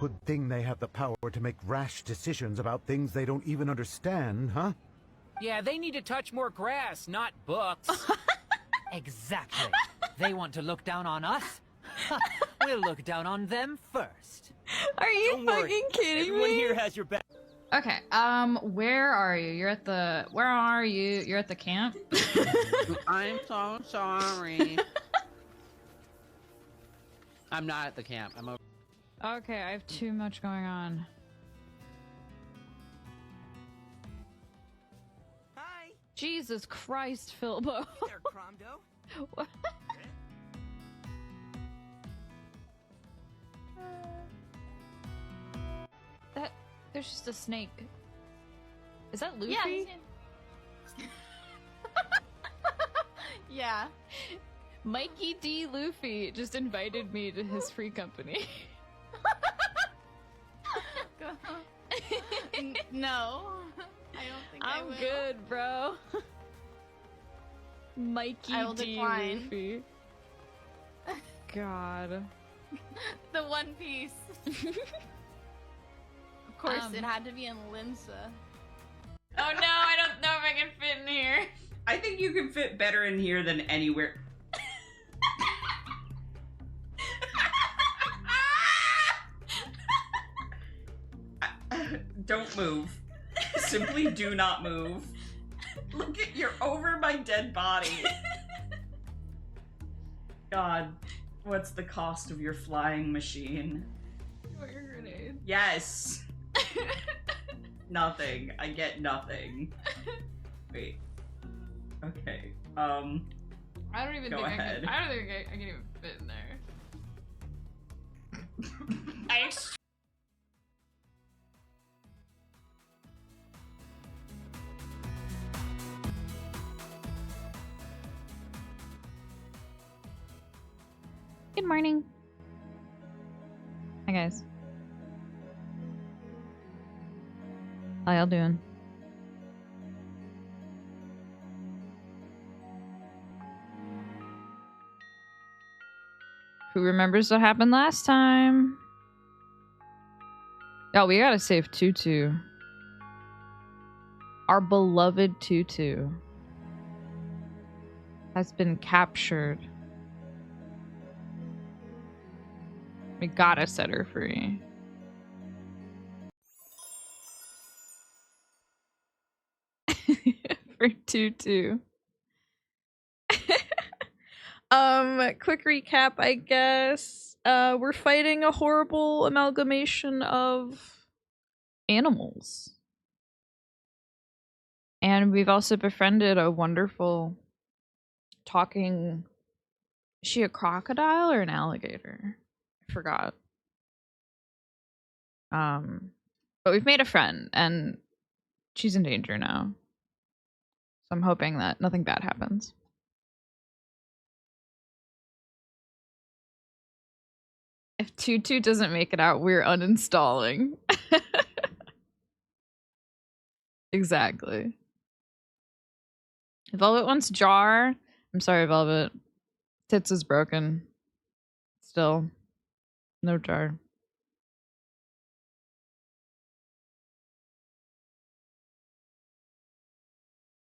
Good thing they have the power to make rash decisions about things they don't even understand, huh? Yeah, they need to touch more grass, not books. Exactly. They want to look down on us? We'll look down on them first. Are you Don't worry. fucking kidding Everyone me? here has your back. Okay, where are you? Where are you? You're at the camp? I'm so sorry. I'm not at the camp. I'm over. Okay, I have too much going on. Hi. Jesus Christ, Philbo. There, Cromdo. What? There's just a snake. Is that Luffy? Yeah. Yeah. Mikey D. Luffy just invited me to his free company. No. I don't think I I'm will. good, bro. Mikey I will D. decline. Luffy. God. The One Piece. Of course, it had to be in Limsa. Oh no, I don't know if I can fit in here. I think you can fit better in here than anywhere. Don't move. Simply do not move. Look at you're over my dead body. God, what's the cost of your flying machine? Your grenade. Yes. Nothing. I get nothing. Wait. Okay. I don't even Go think ahead. I don't think I can even fit in there. Good morning. Hi guys. How y'all doing? Who remembers what happened last time? Oh, we gotta save Tutu. Our beloved Tutu has been captured. We gotta set her free. For Tutu. Quick recap, I guess. We're fighting a horrible amalgamation of animals. And we've also befriended a wonderful talking... Is she a crocodile or an alligator? I forgot. But we've made a friend, and she's in danger now. So I'm hoping that nothing bad happens. If Tutu doesn't make it out, we're uninstalling. Exactly. Velvet wants jar. I'm sorry, Velvet. Tits is broken. Still. No jar.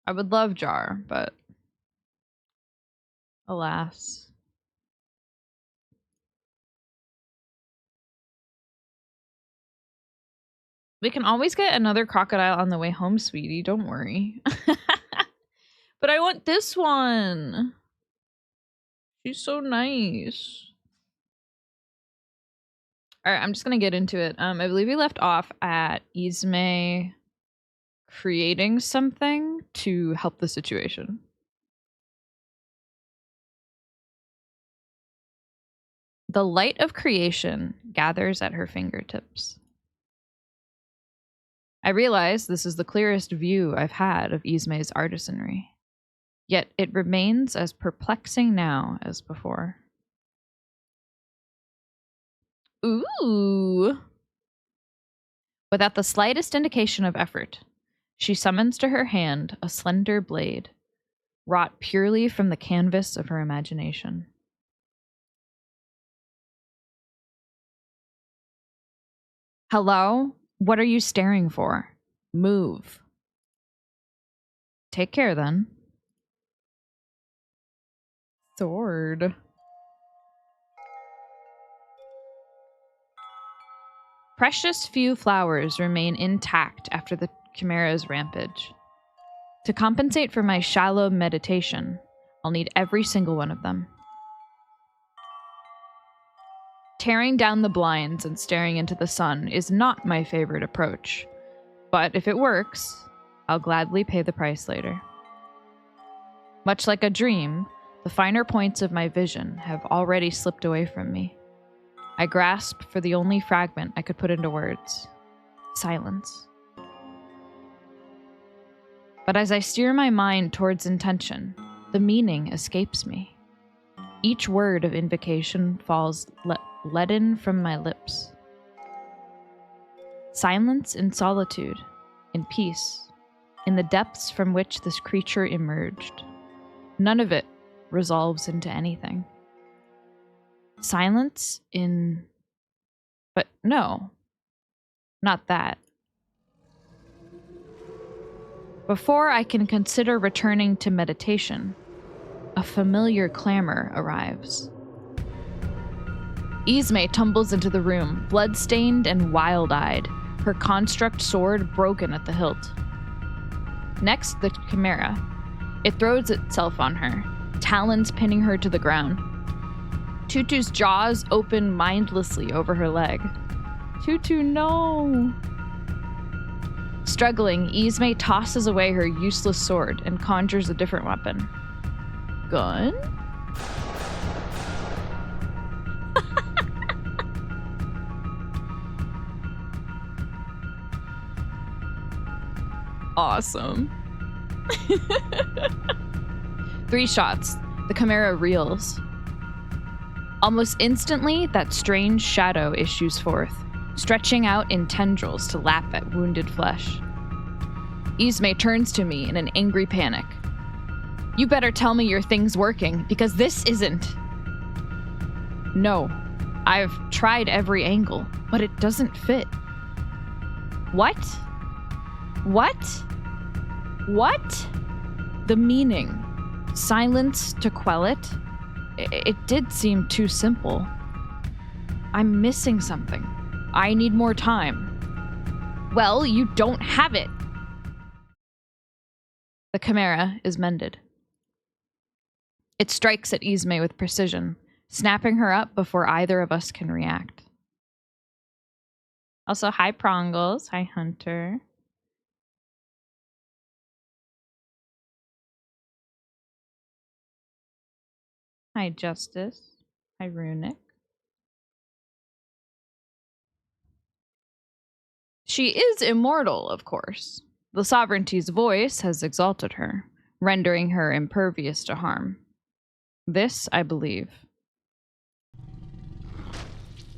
I would love jar, but alas. We can always get another crocodile on the way home, sweetie. Don't worry. But I want this one. She's so nice. Alright, I'm just gonna get into it. I believe we left off at Izme creating something to help the situation. The light of creation gathers at her fingertips. I realize this is the clearest view I've had of Izme's artisanry. Yet it remains as perplexing now as before. Ooh! Without the slightest indication of effort, she summons to her hand a slender blade, wrought purely from the canvas of her imagination. Hello? What are you staring for? Move. Take care, then. Sword. Precious few flowers remain intact after the Chimera's rampage. To compensate for my shallow meditation, I'll need every single one of them. Tearing down the blinds and staring into the sun is not my favorite approach, but if it works, I'll gladly pay the price later. Much like a dream, the finer points of my vision have already slipped away from me. I grasp for the only fragment I could put into words. Silence. But as I steer my mind towards intention, the meaning escapes me. Each word of invocation falls leaden from my lips. Silence in solitude, in peace, in the depths from which this creature emerged. None of it resolves into anything. Silence in... But no, not that. Before I can consider returning to meditation, a familiar clamor arrives. Ismay tumbles into the room, blood-stained and wild-eyed, her construct sword broken at the hilt. Next, the Chimera. It throws itself on her, talons pinning her to the ground. Tutu's jaws open mindlessly over her leg. Tutu, no! Struggling, Ismay tosses away her useless sword and conjures a different weapon. Gun? Awesome. 3 shots. The Chimera reels. Almost instantly, that strange shadow issues forth, stretching out in tendrils to lap at wounded flesh. Ismay turns to me in an angry panic. You better tell me your thing's working, because this isn't. No, I've tried every angle, but it doesn't fit. What? What? What? The meaning. Silence to quell it? It did seem too simple. I'm missing something. I need more time. Well, you don't have it. The Chimera is mended. It strikes at Ismay with precision, snapping her up before either of us can react. Also, hi Prongles. Hi Hunter. Hi Justice. Hi Runic. She is immortal, of course. The Sovereignty's voice has exalted her, rendering her impervious to harm. This I believe.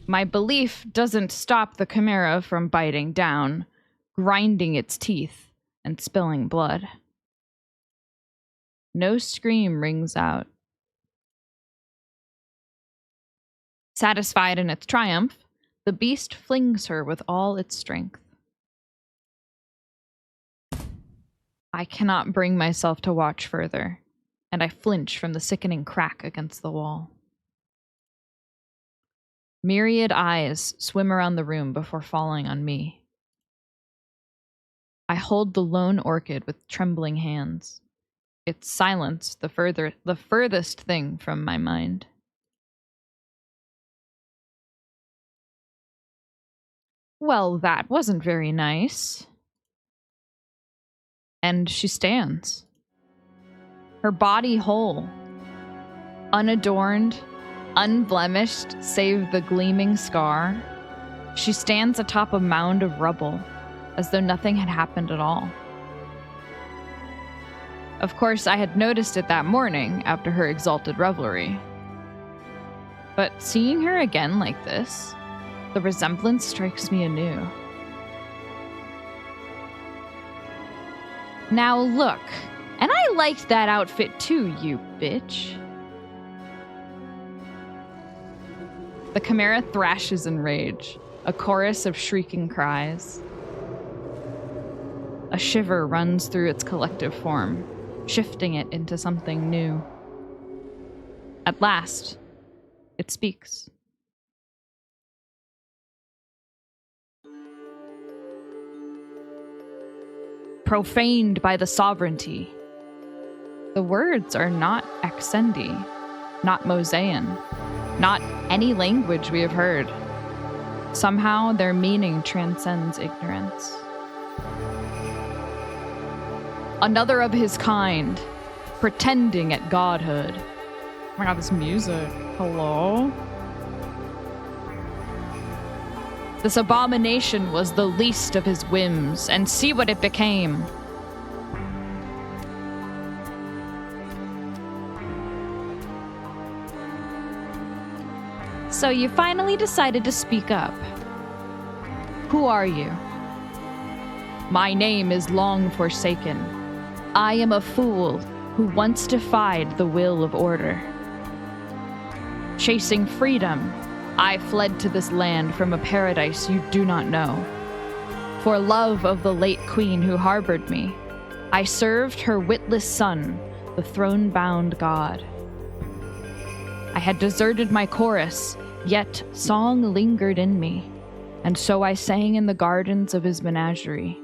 My belief doesn't stop the Chimera from biting down, grinding its teeth, and spilling blood. No scream rings out. Satisfied in its triumph, the beast flings her with all its strength. I cannot bring myself to watch further, and I flinch from the sickening crack against the wall. Myriad eyes swim around the room before falling on me. I hold the lone orchid with trembling hands. Its silence the furthest thing from my mind. Well, that wasn't very nice. And she stands. Her body whole, unadorned, unblemished save the gleaming scar. She stands atop a mound of rubble, as though nothing had happened at all. Of course, I had noticed it that morning after her exalted revelry. But seeing her again like this, the resemblance strikes me anew. Now look, and I liked that outfit too, you bitch. The Chimera thrashes in rage, a chorus of shrieking cries. A shiver runs through its collective form, shifting it into something new. At last, it speaks. Profaned by the sovereignty. The words are not Aksendi, not Mosean, not any language we have heard. Somehow their meaning transcends ignorance. Another of his kind, pretending at godhood. Oh my god, this music. Hello? This abomination was the least of his whims, and see what it became. So you finally decided to speak up. Who are you? My name is Long Forsaken. I am a fool who once defied the will of order. Chasing freedom, I fled to this land from a paradise you do not know. For love of the late queen who harbored me, I served her witless son, the throne-bound god. I had deserted my chorus, yet song lingered in me, and so I sang in the gardens of his menagerie,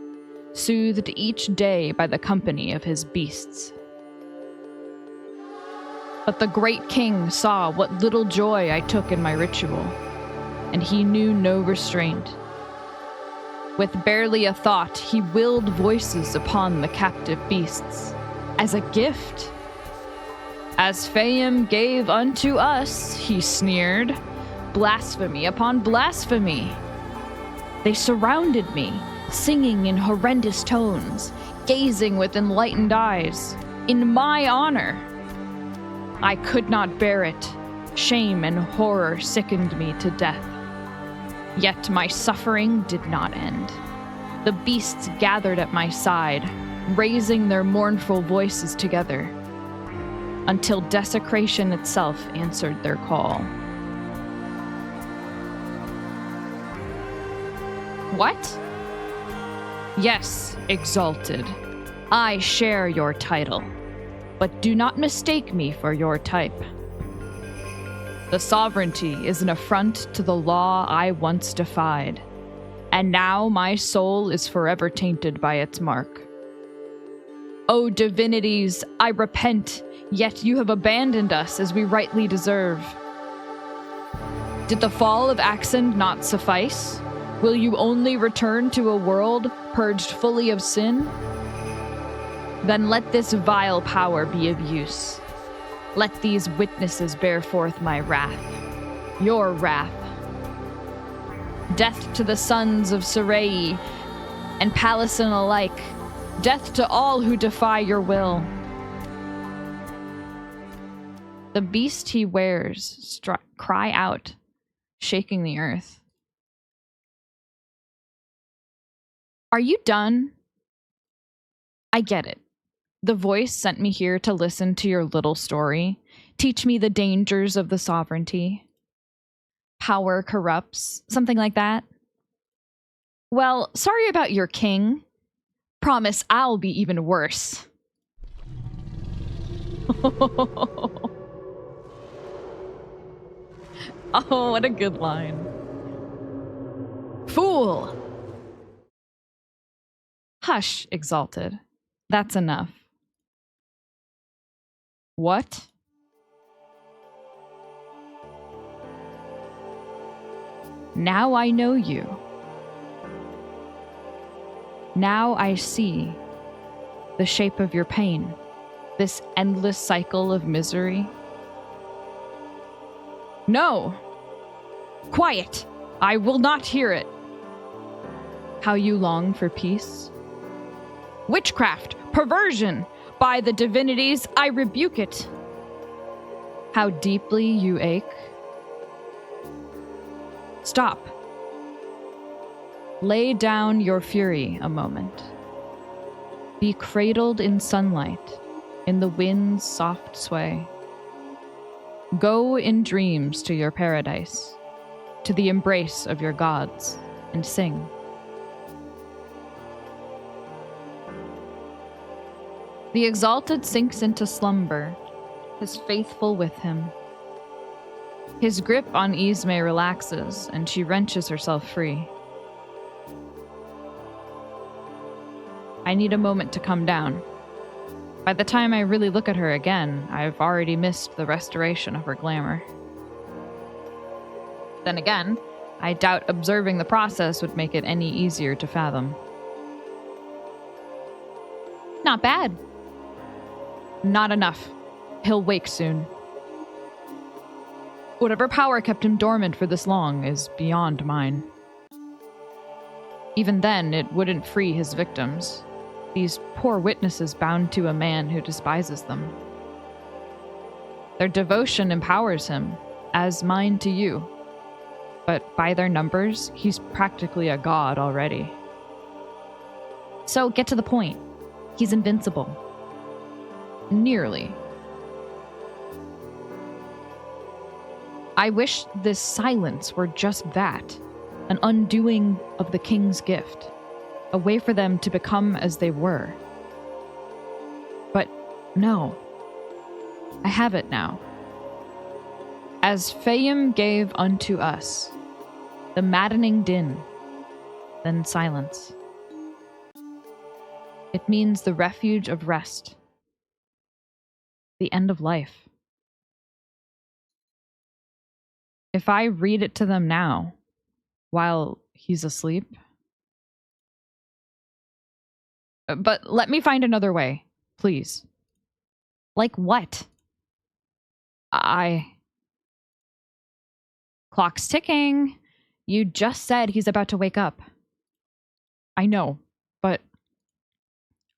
soothed each day by the company of his beasts. But the great king saw what little joy I took in my ritual, and he knew no restraint. With barely a thought, he willed voices upon the captive beasts, as a gift. As Fayum gave unto us, he sneered, blasphemy upon blasphemy. They surrounded me, singing in horrendous tones, gazing with enlightened eyes, in my honor. I could not bear it. Shame and horror sickened me to death. Yet my suffering did not end. The beasts gathered at my side, raising their mournful voices together, until desecration itself answered their call. What? Yes, exalted. I share your title, but do not mistake me for your type. The sovereignty is an affront to the law I once defied, and now my soul is forever tainted by its mark. O divinities, I repent, yet you have abandoned us as we rightly deserve. Did the fall of Axend not suffice? Will you only return to a world purged fully of sin? Then let this vile power be of use. Let these witnesses bear forth my wrath, your wrath. Death to the sons of Sarai and Palasin alike. Death to all who defy your will. The beast he wears cry out, shaking the earth. Are you done? I get it. The voice sent me here to listen to your little story, teach me the dangers of the sovereignty. Power corrupts, something like that. Well, sorry about your king. Promise I'll be even worse. Oh, what a good line. Fool! Hush, exalted. That's enough. What? Now I know you. Now I see the shape of your pain, this endless cycle of misery. No! Quiet! I will not hear it. How you long for peace? Witchcraft! Perversion! By the divinities, I rebuke it. How deeply you ache. Stop. Lay down your fury a moment. Be cradled in sunlight, in the wind's soft sway. Go in dreams to your paradise. to the embrace of your gods and sing. The exalted sinks into slumber, his faithful with him. His grip on Ismay relaxes, and she wrenches herself free. I need a moment to come down. By the time I really look at her again, I've already missed the restoration of her glamour. Then again, I doubt observing the process would make it any easier to fathom. Not bad. Not enough. He'll wake soon. Whatever power kept him dormant for this long is beyond mine. Even then, it wouldn't free his victims. These poor witnesses bound to a man who despises them. Their devotion empowers him, as mine to you. But by their numbers, he's practically a god already. So get to the point. He's invincible. Nearly. I wish this silence were just that, an undoing of the king's gift. A way for them to become as they were. But no. I have it now. As Fayum gave unto us, the maddening din, then silence. It means the refuge of rest. The end of life. If I read it to them now, while he's asleep... But let me find another way, please. Like what? Clock's ticking. You just said he's about to wake up. I know, but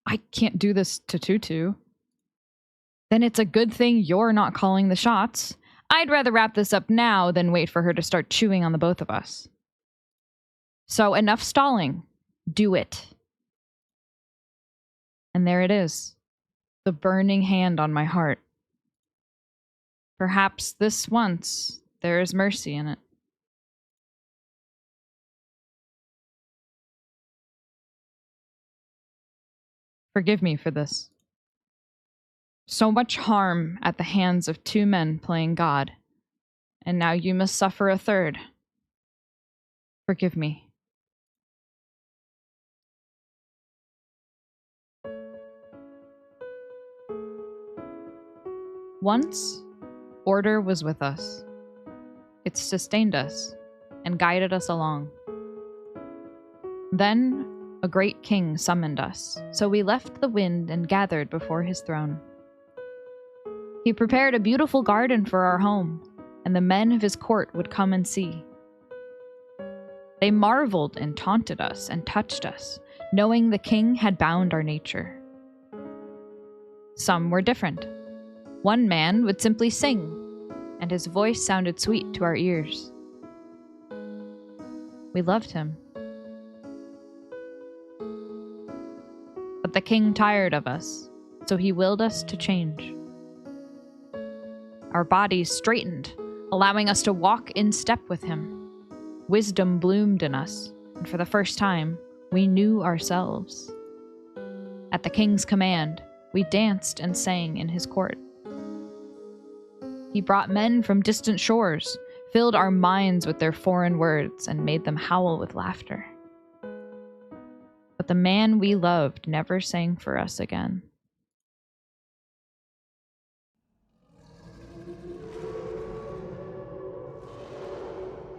I can't do this to Tutu. Then it's a good thing you're not calling the shots. I'd rather wrap this up now than wait for her to start chewing on the both of us. So enough stalling. Do it. And there it is, the burning hand on my heart. Perhaps this once there is mercy in it. Forgive me for this. So much harm at the hands of two men playing God, and now you must suffer a third. Forgive me. Once, order was with us. It sustained us and guided us along. Then, a great king summoned us, so we left the wind and gathered before his throne. He prepared a beautiful garden for our home, and the men of his court would come and see. They marveled and taunted us and touched us, knowing the king had bound our nature. Some were different. One man would simply sing, and his voice sounded sweet to our ears. We loved him. But the king tired of us, so he willed us to change. Our bodies straightened, allowing us to walk in step with him. Wisdom bloomed in us, and for the first time, we knew ourselves. At the king's command, we danced and sang in his court. He brought men from distant shores, filled our minds with their foreign words, and made them howl with laughter. But the man we loved never sang for us again.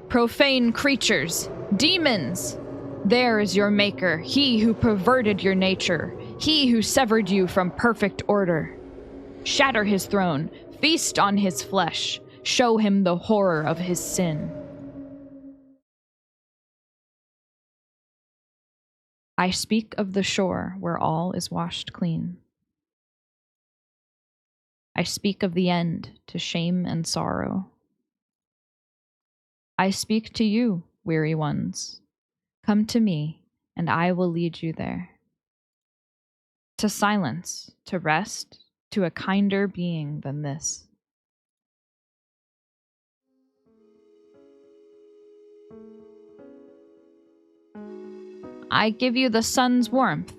Profane creatures, demons! There is your maker, he who perverted your nature, he who severed you from perfect order. Shatter his throne, feast on his flesh, show him the horror of his sin. I speak of the shore where all is washed clean. I speak of the end to shame and sorrow. I speak to you, weary ones. Come to me, and I will lead you there. To silence, to rest, to a kinder being than this. I give you the sun's warmth.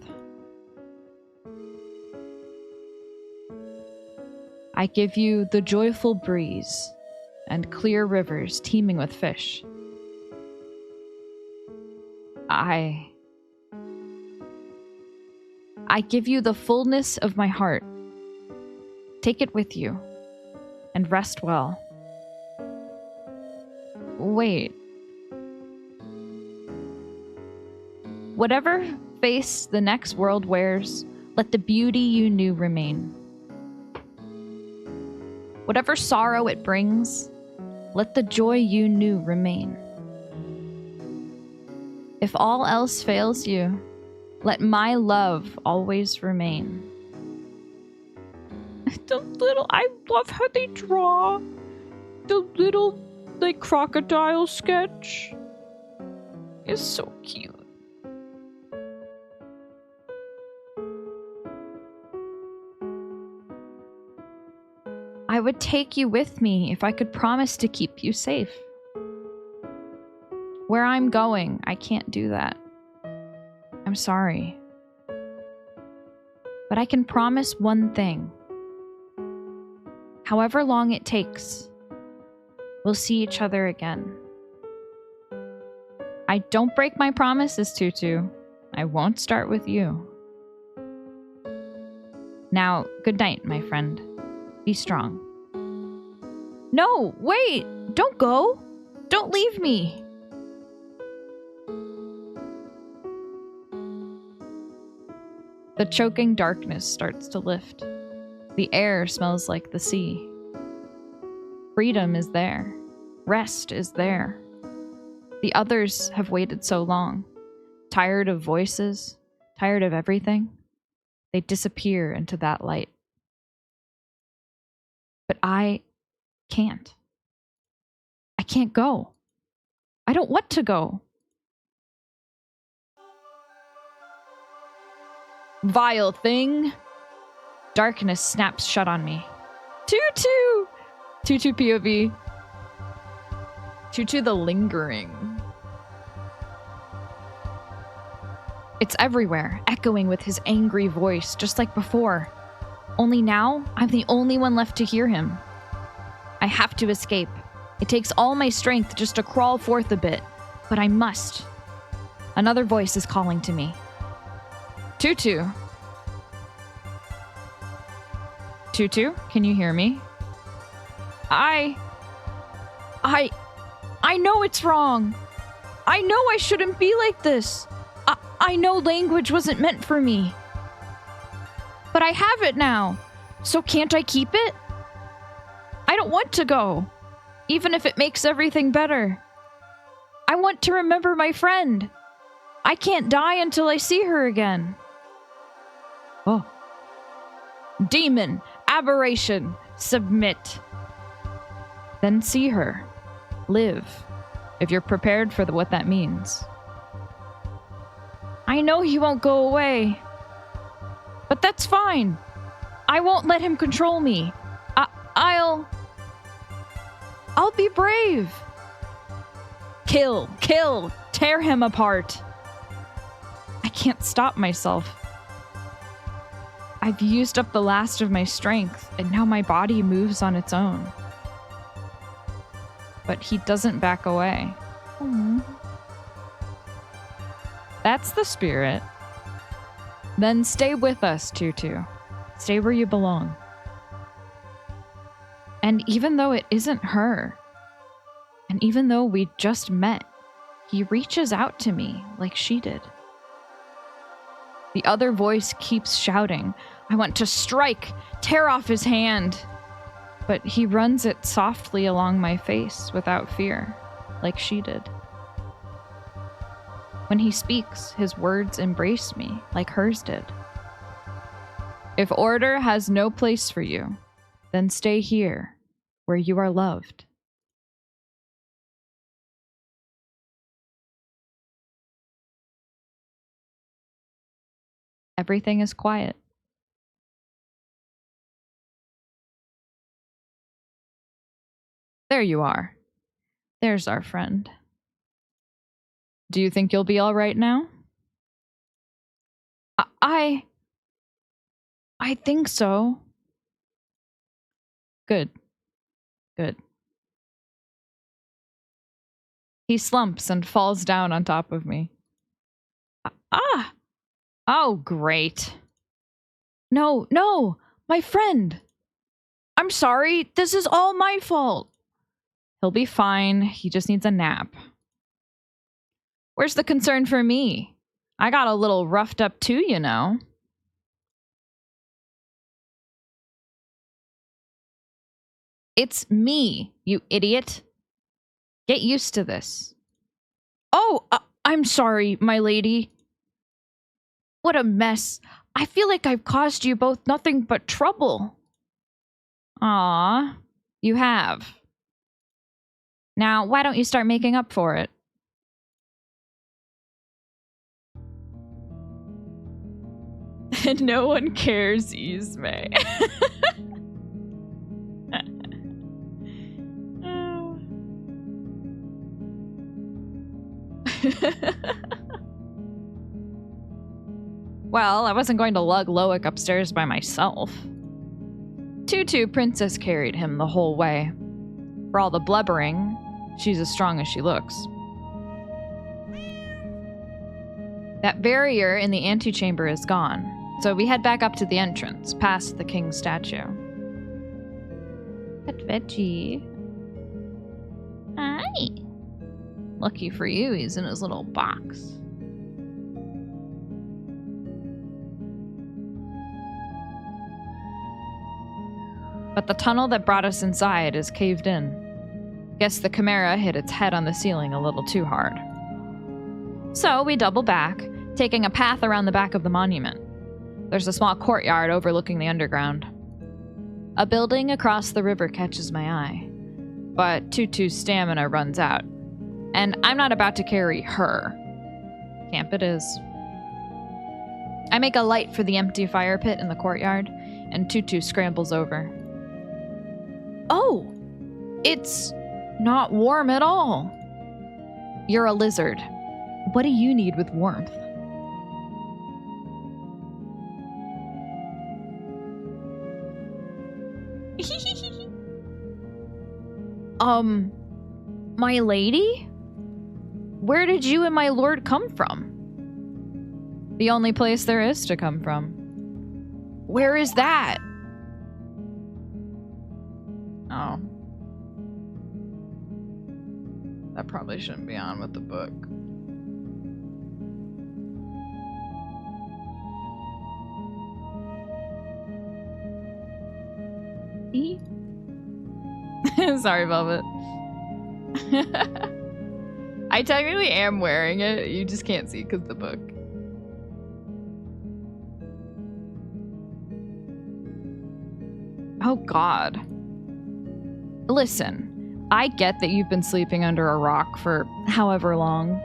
I give you the joyful breeze and clear rivers teeming with fish. I give you the fullness of my heart. Take it with you and rest well. Wait. Whatever face the next world wears, let the beauty you knew remain. Whatever sorrow it brings, let the joy you knew remain. If all else fails you, let my love always remain. I love how they draw the little, like, crocodile sketch. It's so cute. I would take you with me if I could promise to keep you safe. Where I'm going, I can't do that. I'm sorry. But I can promise one thing. However long it takes, we'll see each other again. I don't break my promises, Tutu. I won't start with you. Now, good night, my friend. Be strong. No, wait! Don't go! Don't leave me! The choking darkness starts to lift. The air smells like the sea. Freedom is there. Rest is there. The others have waited so long. Tired of voices, tired of everything. They disappear into that light. But I can't. I can't go. I don't want to go. Vile thing. Darkness snaps shut on me. Tutu! Tutu POV. Tutu the lingering. It's everywhere, echoing with his angry voice, just like before. Only now, I'm the only one left to hear him. I have to escape. It takes all my strength just to crawl forth a bit, but I must. Another voice is calling to me. Tutu. Tutu, can you hear me? I know it's wrong. I know I shouldn't be like this. I know language wasn't meant for me. But I have it now. So can't I keep it? I don't want to go, even if it makes everything better. I want to remember my friend. I can't die until I see her again. Oh. Demon, aberration, submit. Then see her. Live, if you're prepared for what that means. I know he won't go away. But that's fine. I won't let him control me. I'll be brave. Kill, tear him apart. I can't stop myself. I've used up the last of my strength, and now my body moves on its own. But he doesn't back away. Aww. That's the spirit. Then stay with us, Tutu. Stay where you belong. And even though it isn't her, and even though we just met, he reaches out to me like she did. The other voice keeps shouting, I want to strike, tear off his hand. But he runs it softly along my face without fear, like she did. When he speaks, his words embrace me like hers did. If order has no place for you, then stay here, where you are loved. Everything is quiet. There you are. There's our friend. Do you think you'll be all right now? I think so. Good. Good. He slumps and falls down on top of me. Ah! Oh, great. No, no! My friend! I'm sorry, this is all my fault. He'll be fine, he just needs a nap. Where's the concern for me? I got a little roughed up too, you know. It's me, you idiot. Get used to this. Oh, I'm sorry, my lady. What a mess. I feel like I've caused you both nothing but trouble. Aw, you have. Now, why don't you start making up for it? No one cares, Ismay. Well, I wasn't going to lug Loic upstairs by myself. Tutu Princess carried him the whole way. For all the blubbering, she's as strong as she looks. That barrier in the antechamber is gone, so we head back up to the entrance, past the king's statue. Pet Veggie. Hi. Lucky for you, he's in his little box. But the tunnel that brought us inside is caved in. Guess the Chimera hit its head on the ceiling a little too hard. So we double back, taking a path around the back of the monument. There's a small courtyard overlooking the underground. A building across the river catches my eye, but Tutu's stamina runs out, and I'm not about to carry her. Camp it is. I make a light for the empty fire pit in the courtyard, and Tutu scrambles over. Oh! It's not warm at all. You're a lizard. What do you need with warmth? My lady? Where did you and my lord come from? The only place there is to come from. Where is that? Oh. That probably shouldn't be on with the book. Sorry, Velvet. I technically am wearing it. You just can't see because the book. Oh, God. Listen, I get that you've been sleeping under a rock for however long.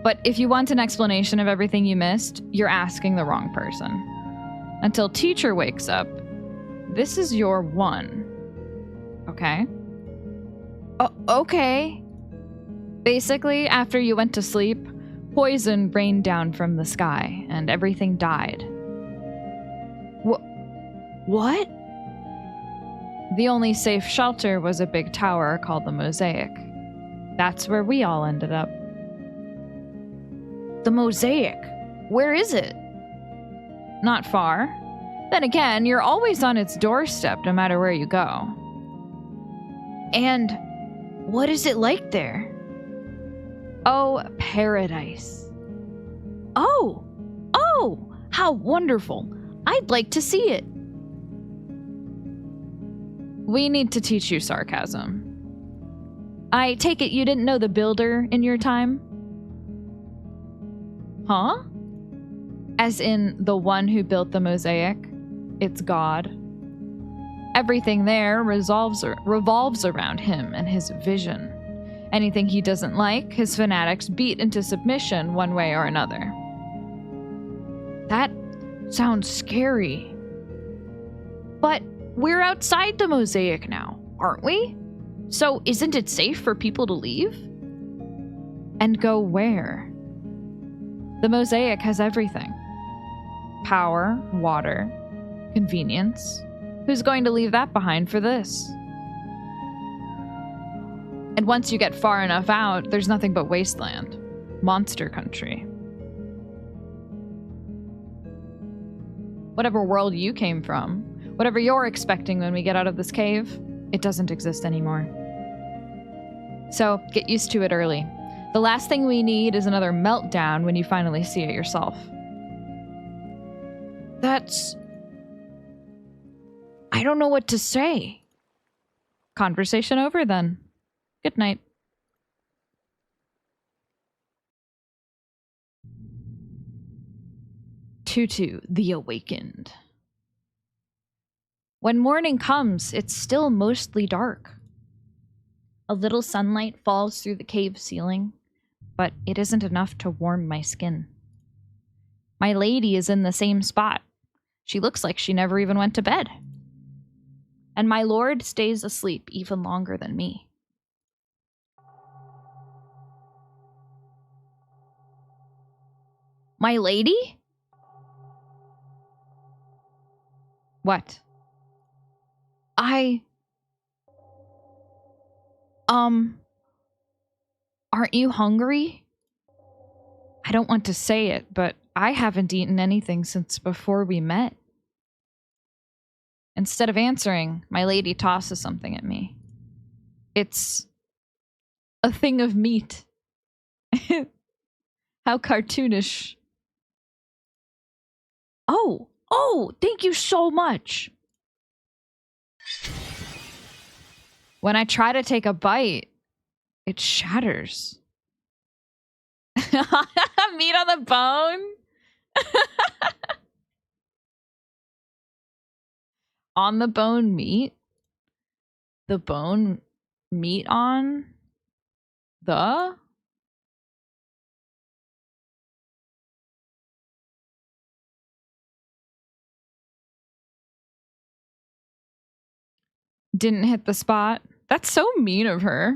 But if you want an explanation of everything you missed, you're asking the wrong person. Until teacher wakes up, this is your one. Okay? Okay. Basically, after you went to sleep, poison rained down from the sky, and everything died. What? The only safe shelter was a big tower called the Mosaic. That's where we all ended up. The Mosaic? Where is it? Not far. Then again, you're always on its doorstep no matter where you go. And what is it like there? Oh, paradise. Oh, how wonderful. I'd like to see it. We need to teach you sarcasm. I take it you didn't know the builder in your time? Huh? As in the one who built the mosaic? It's God. Everything there revolves around him and his vision. Anything he doesn't like, his fanatics beat into submission one way or another. That sounds scary. But we're outside the mosaic now, aren't we? So isn't it safe for people to leave? And go where? The mosaic has everything. power, water, convenience. Who's going to leave that behind for this? And once you get far enough out, there's nothing but wasteland. Monster country. Whatever world you came from, whatever you're expecting when we get out of this cave, it doesn't exist anymore. So, get used to it early. The last thing we need is another meltdown when you finally see it yourself. That's... I don't know what to say. Conversation over then. Good night. Tutu, the Awakened. When morning comes, it's still mostly dark. A little sunlight falls through the cave ceiling, but it isn't enough to warm my skin. My lady is in the same spot. She looks like she never even went to bed. And my lord stays asleep even longer than me. My lady? What? Aren't you hungry? I don't want to say it, but I haven't eaten anything since before we met. Instead of answering, my lady tosses something at me. It's a thing of meat. How cartoonish. Oh, thank you so much. When I try to take a bite, it shatters. Meat on the bone? On the bone meat? The bone meat on the? Didn't hit the spot. That's so mean of her.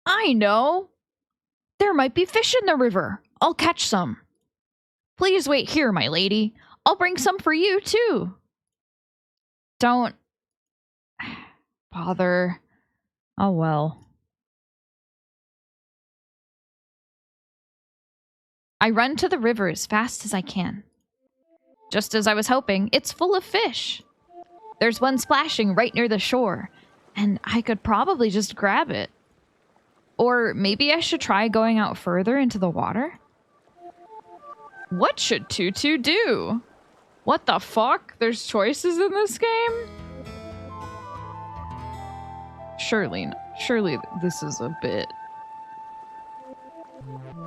I know. There might be fish in the river. I'll catch some. Please wait here, my lady. I'll bring some for you, too. Don't bother. Oh, well. I run to the river as fast as I can. Just as I was hoping, it's full of fish. There's one splashing right near the shore, and I could probably just grab it. Or maybe I should try going out further into the water? What should Tutu do? What the fuck? There's choices in this game? Surely this is a bit.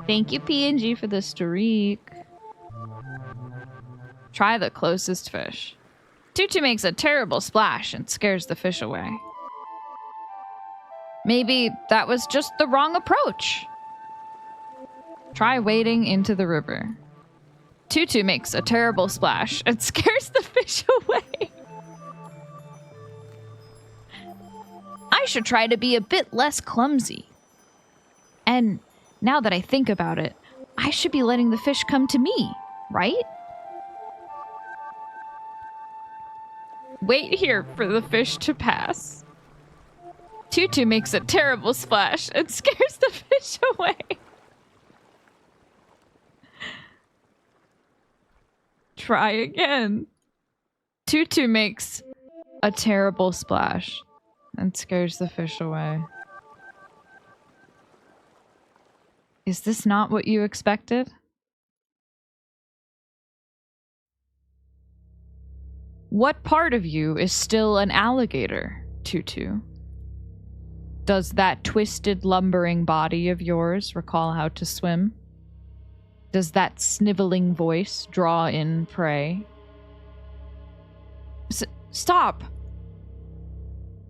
Thank you, PNG, for the streak. Try the closest fish. Tutu makes a terrible splash and scares the fish away. Maybe that was just the wrong approach. Try wading into the river. Tutu makes a terrible splash and scares the fish away. I should try to be a bit less clumsy. And now that I think about it, I should be letting the fish come to me, right? Wait here for the fish to pass. Tutu makes a terrible splash and scares the fish away. Try again. Tutu makes a terrible splash and scares the fish away. Is this not what you expected? What part of you is still an alligator, Tutu? Does that twisted, lumbering body of yours recall how to swim? Does that sniveling voice draw in prey? Stop!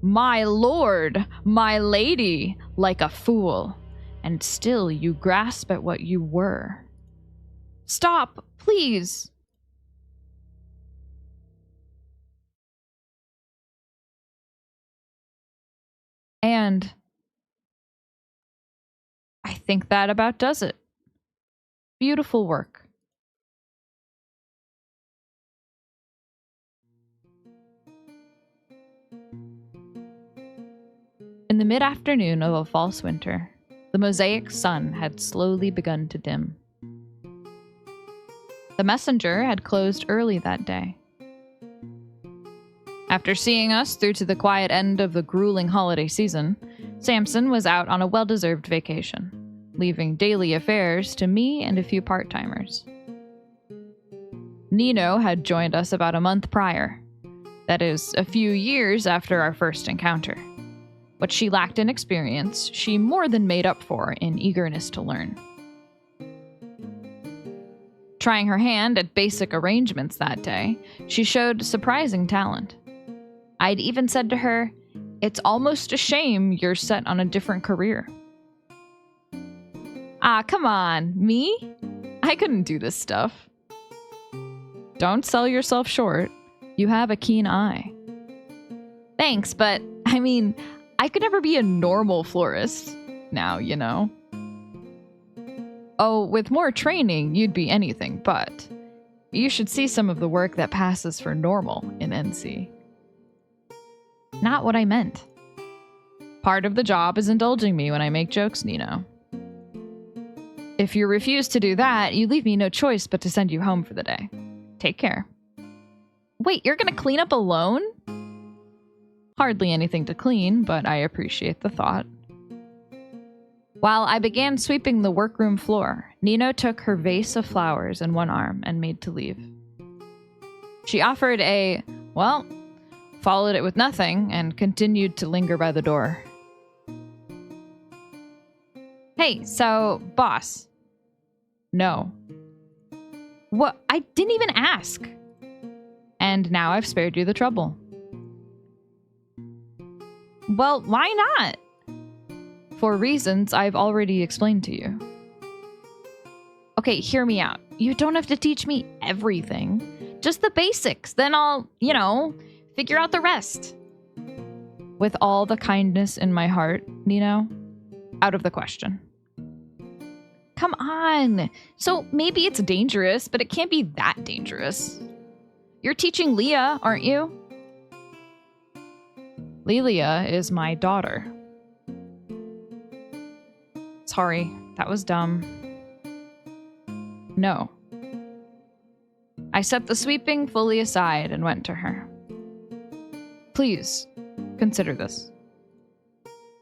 My lord, my lady, like a fool, and still you grasp at what you were. Stop, please! And I think that about does it. Beautiful work. In the mid-afternoon of a false winter, the mosaic sun had slowly begun to dim. The messenger had closed early that day. After seeing us through to the quiet end of the grueling holiday season, Samson was out on a well-deserved vacation, leaving daily affairs to me and a few part-timers. Nino had joined us about a month prior. That is, a few years after our first encounter. What she lacked in experience, she more than made up for in eagerness to learn. Trying her hand at basic arrangements that day, she showed surprising talent. I'd even said to her, "It's almost a shame you're set on a different career." "Ah, come on, me? I couldn't do this stuff." "Don't sell yourself short. You have a keen eye." "Thanks, but, I mean, I could never be a normal florist. Now, you know." "Oh, with more training, you'd be anything but. You should see some of the work that passes for normal in NC." "Not what I meant. Part of the job is indulging me when I make jokes, Nino. If you refuse to do that, you leave me no choice but to send you home for the day. Take care." "Wait, you're gonna clean up alone?" "Hardly anything to clean, but I appreciate the thought." While I began sweeping the workroom floor, Nino took her vase of flowers in one arm and made to leave. She offered a, well, followed it with nothing, and continued to linger by the door. "Hey, so, boss." "No." "What? I didn't even ask." "And now I've spared you the trouble." "Well, why not?" "For reasons I've already explained to you." "Okay, hear me out. You don't have to teach me everything. Just the basics. Then I'll, figure out the rest." With all the kindness in my heart, Nino, out of the question. "Come on. So maybe it's dangerous, but it can't be that dangerous. You're teaching Leah, aren't you?" "Lilia is my daughter." "Sorry, that was dumb." "No." I set the sweeping fully aside and went to her. "Please, consider this.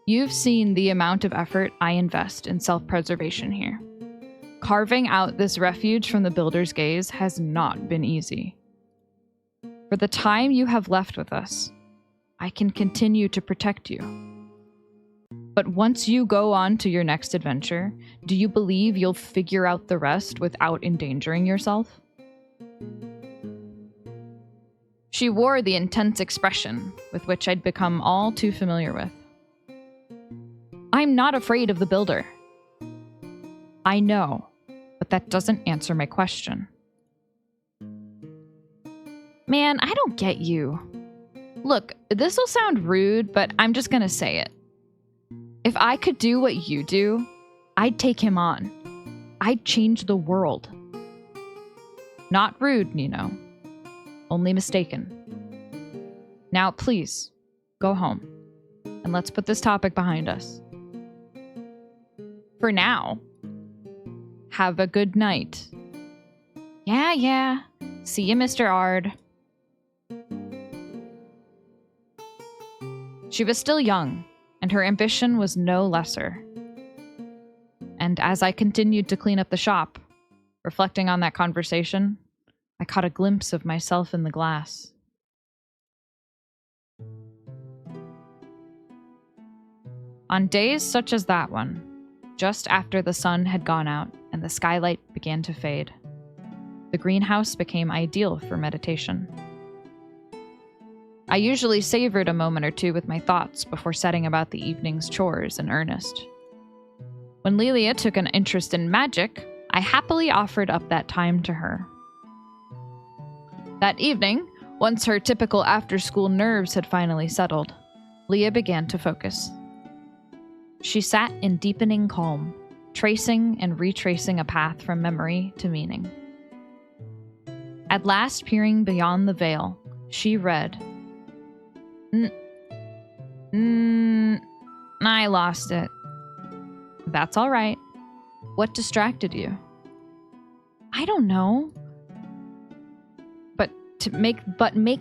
You've seen the amount of effort I invest in self-preservation here. Carving out this refuge from the builder's gaze has not been easy. For the time you have left with us, I can continue to protect you. But once you go on to your next adventure, do you believe you'll figure out the rest without endangering yourself?" She wore the intense expression with which I'd become all too familiar with. "I'm not afraid of the builder." "I know, but that doesn't answer my question." "Man, I don't get you. Look, this'll sound rude, but I'm just gonna say it. If I could do what you do, I'd take him on. I'd change the world." Not rude, Nino. Only mistaken. Now, please, go home. And let's put this topic behind us. For now. Have a good night. Yeah. See you, Mr. Ard. She was still young, and her ambition was no lesser. And as I continued to clean up the shop, reflecting on that conversation, I caught a glimpse of myself in the glass. On days such as that one, just after the sun had gone out and the skylight began to fade, the greenhouse became ideal for meditation. I usually savored a moment or two with my thoughts before setting about the evening's chores in earnest. When Lilia took an interest in magic, I happily offered up that time to her. That evening, once her typical after-school nerves had finally settled, Leah began to focus. She sat in deepening calm, tracing and retracing a path from memory to meaning. At last, peering beyond the veil, she read, I lost it. That's all right. What distracted you? I don't know. But make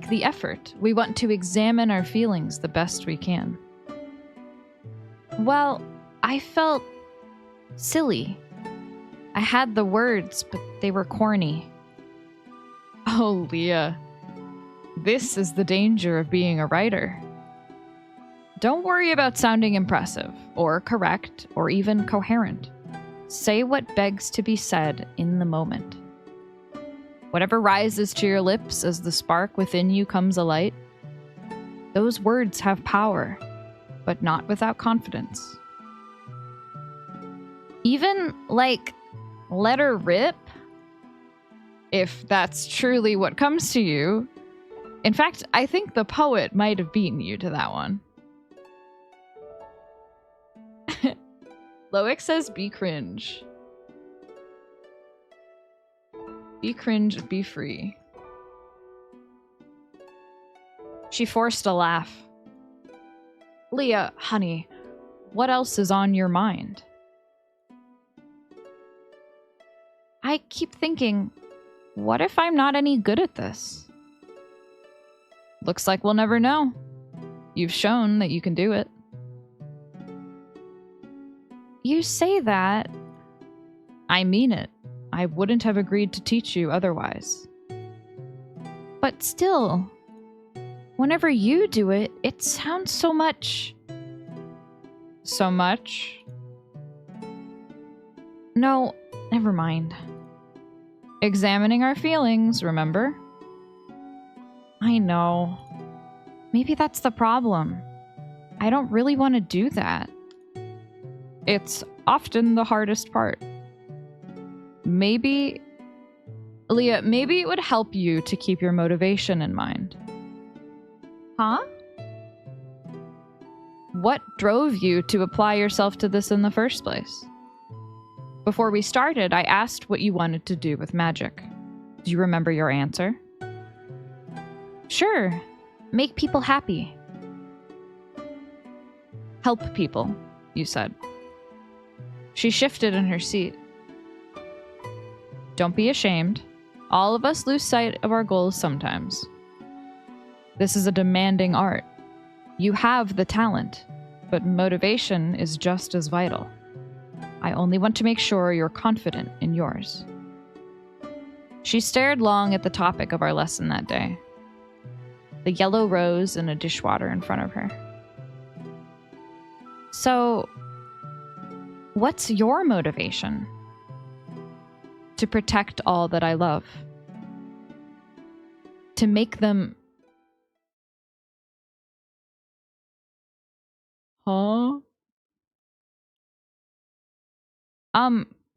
the effort. We want to examine our feelings the best we can. Well, I felt silly. I had the words, but they were corny. Oh, Leah. This is the danger of being a writer. Don't worry about sounding impressive, or correct, or even coherent. Say what begs to be said in the moment. Whatever rises to your lips as the spark within you comes alight, those words have power, but not without confidence. Even, let her rip, if that's truly what comes to you. In fact, I think the poet might have beaten you to that one. Loic says, be cringe. Be cringe, be free. She forced a laugh. Leah, honey, what else is on your mind? I keep thinking, what if I'm not any good at this? Looks like we'll never know. You've shown that you can do it. You say that. I mean it. I wouldn't have agreed to teach you otherwise. But still, whenever you do it, it sounds so much... So much? No, never mind. Examining our feelings, remember? I know. Maybe that's the problem. I don't really want to do that. It's often the hardest part. Maybe... Leah, maybe it would help you to keep your motivation in mind. Huh? What drove you to apply yourself to this in the first place? Before we started, I asked what you wanted to do with magic. Do you remember your answer? Sure. Make people happy. Help people, you said. She shifted in her seat. Don't be ashamed. All of us lose sight of our goals sometimes. This is a demanding art. You have the talent, but motivation is just as vital. I only want to make sure you're confident in yours. She stared long at the topic of our lesson that day. The yellow rose in a dishwater in front of her. So, what's your motivation? To protect all that I love. To make them... Huh?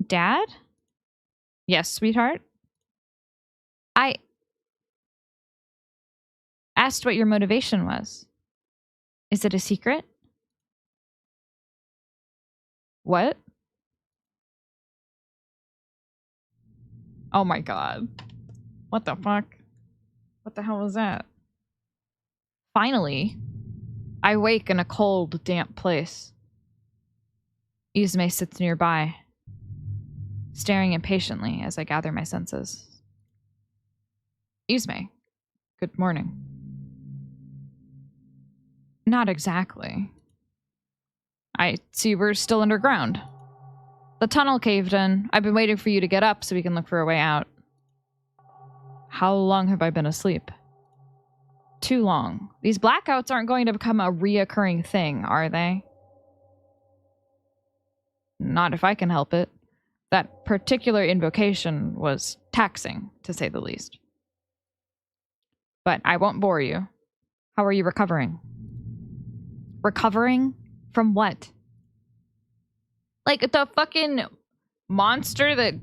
Dad? Yes, sweetheart? I asked what your motivation was. Is it a secret? What? Oh my god. What the fuck? What the hell was that? Finally, I wake in a cold, damp place. Ismay sits nearby, staring impatiently as I gather my senses. Ismay, good morning. Not exactly. I see we're still underground. The tunnel caved in. I've been waiting for you to get up so we can look for a way out. How long have I been asleep? Too long. These blackouts aren't going to become a reoccurring thing, are they? Not if I can help it. That particular invocation was taxing, to say the least. But I won't bore you. How are you recovering? Recovering? From what? Like the fucking monster that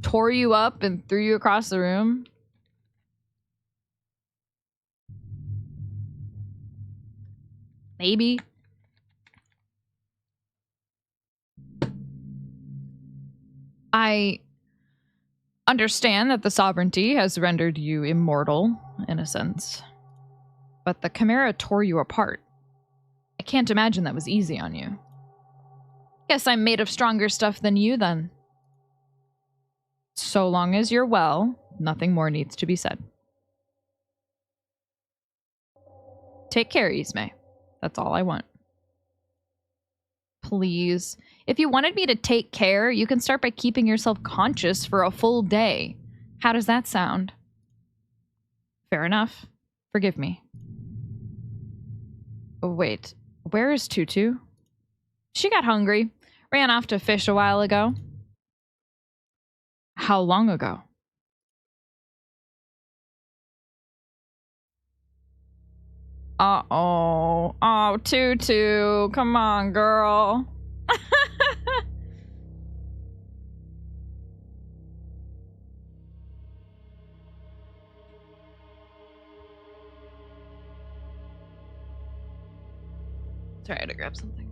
tore you up and threw you across the room? Maybe. I understand that the sovereignty has rendered you immortal, in a sense. But the Chimera tore you apart. I can't imagine that was easy on you. Guess I'm made of stronger stuff than you, then. So long as you're well, nothing more needs to be said. Take care, Ismay. That's all I want. Please. If you wanted me to take care, you can start by keeping yourself conscious for a full day. How does that sound? Fair enough. Forgive me. Oh, wait. Where is Tutu? She got hungry. Ran off to fish a while ago. How long ago? Uh-oh. Oh, Tutu. Come on, girl. Sorry, I had to grab something.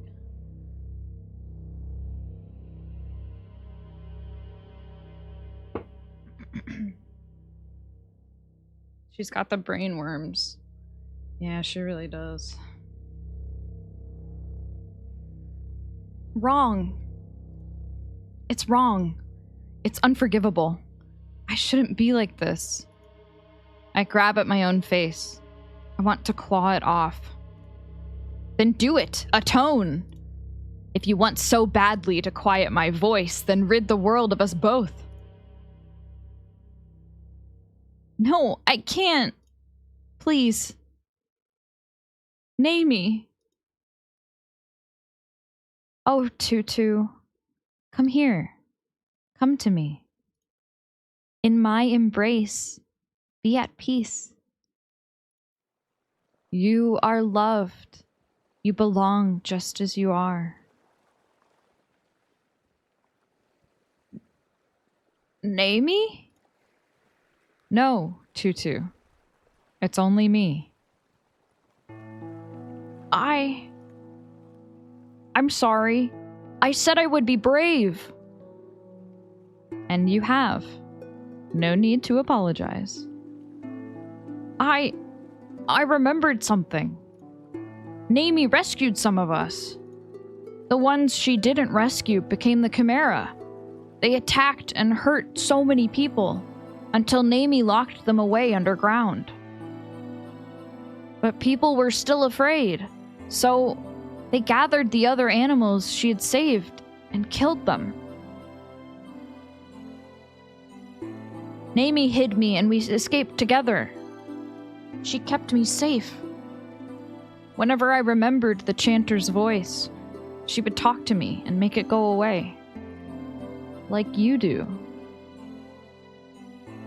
She's got the brain worms. Yeah, she really does. Wrong. It's wrong. It's unforgivable. I shouldn't be like this. I grab at my own face. I want to claw it off. Then do it. Atone. If you want so badly to quiet my voice, then rid the world of us both. No, I can't. Please. Naimi. Oh, Tutu. Come here. Come to me. In my embrace, be at peace. You are loved. You belong just as you are. Naimi? No, Tutu. It's only me. I'm sorry. I said I would be brave. And you have. No need to apologize. I remembered something. Naimi rescued some of us. The ones she didn't rescue became the Chimera. They attacked and hurt so many people until Naimi locked them away underground. But people were still afraid, so they gathered the other animals she had saved and killed them. Naimi hid me and we escaped together. She kept me safe. Whenever I remembered the chanter's voice, she would talk to me and make it go away. Like you do.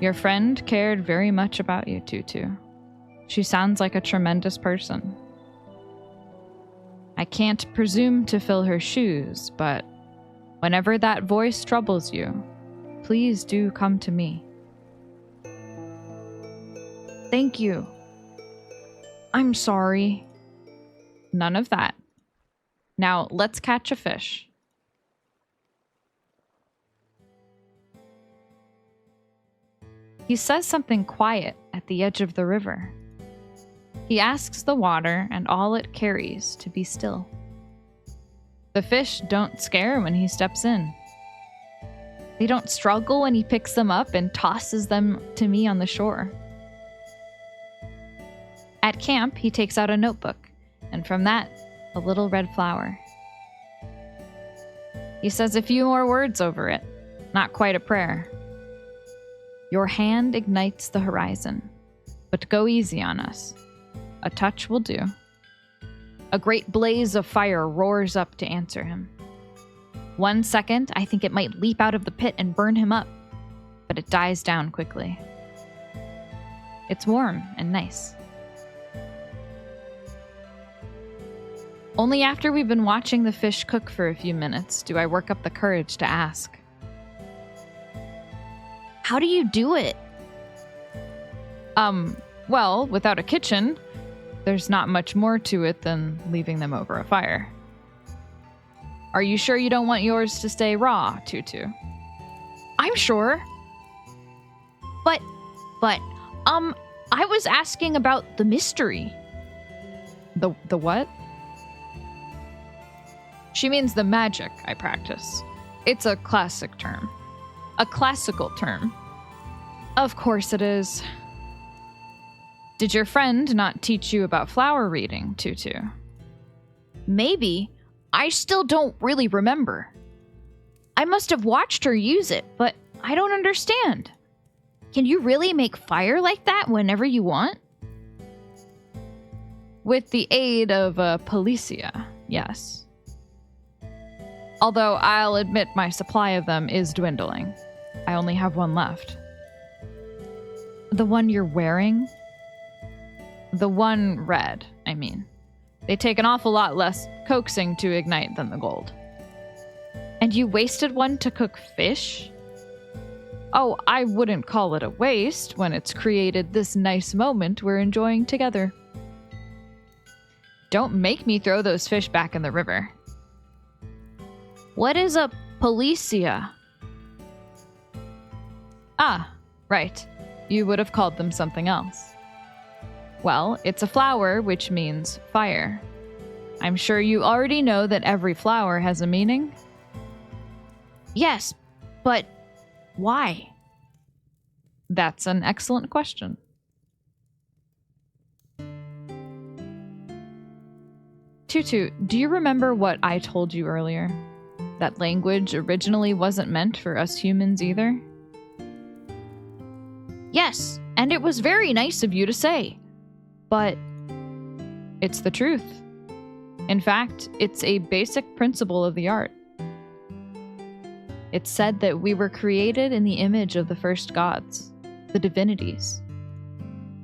Your friend cared very much about you, Tutu. She sounds like a tremendous person. I can't presume to fill her shoes, but whenever that voice troubles you, please do come to me. Thank you. I'm sorry. None of that. Now, let's catch a fish. He says something quiet at the edge of the river. He asks the water and all it carries to be still. The fish don't scare when he steps in. They don't struggle when he picks them up and tosses them to me on the shore. At camp, he takes out a notebook, and from that, a little red flower. He says a few more words over it, not quite a prayer. Your hand ignites the horizon, but go easy on us. A touch will do. A great blaze of fire roars up to answer him. 1 second, I think it might leap out of the pit and burn him up, but it dies down quickly. It's warm and nice. Only after we've been watching the fish cook for a few minutes do I work up the courage to ask. How do you do it? Well, without a kitchen, there's not much more to it than leaving them over a fire. Are you sure you don't want yours to stay raw, Tutu? I'm sure. But, I was asking about the mystery. The what? She means the magic I practice. It's a classic term. A classical term. Of course it is. Did your friend not teach you about flower reading, Tutu? Maybe. I still don't really remember. I must have watched her use it, but I don't understand. Can you really make fire like that whenever you want? With the aid of Policia, yes. Although I'll admit my supply of them is dwindling. I only have one left. The one you're wearing? The one red, I mean. They take an awful lot less coaxing to ignite than the gold. And you wasted one to cook fish? Oh, I wouldn't call it a waste when it's created this nice moment we're enjoying together. Don't make me throw those fish back in the river. What is a Policia? Ah, right. You would have called them something else. Well, it's a flower, which means fire. I'm sure you already know that every flower has a meaning. Yes, but why? That's an excellent question. Tutu, do you remember what I told you earlier? That language originally wasn't meant for us humans either? Yes, and it was very nice of you to say. But it's the truth. In fact, it's a basic principle of the art. It's said that we were created in the image of the first gods, the divinities.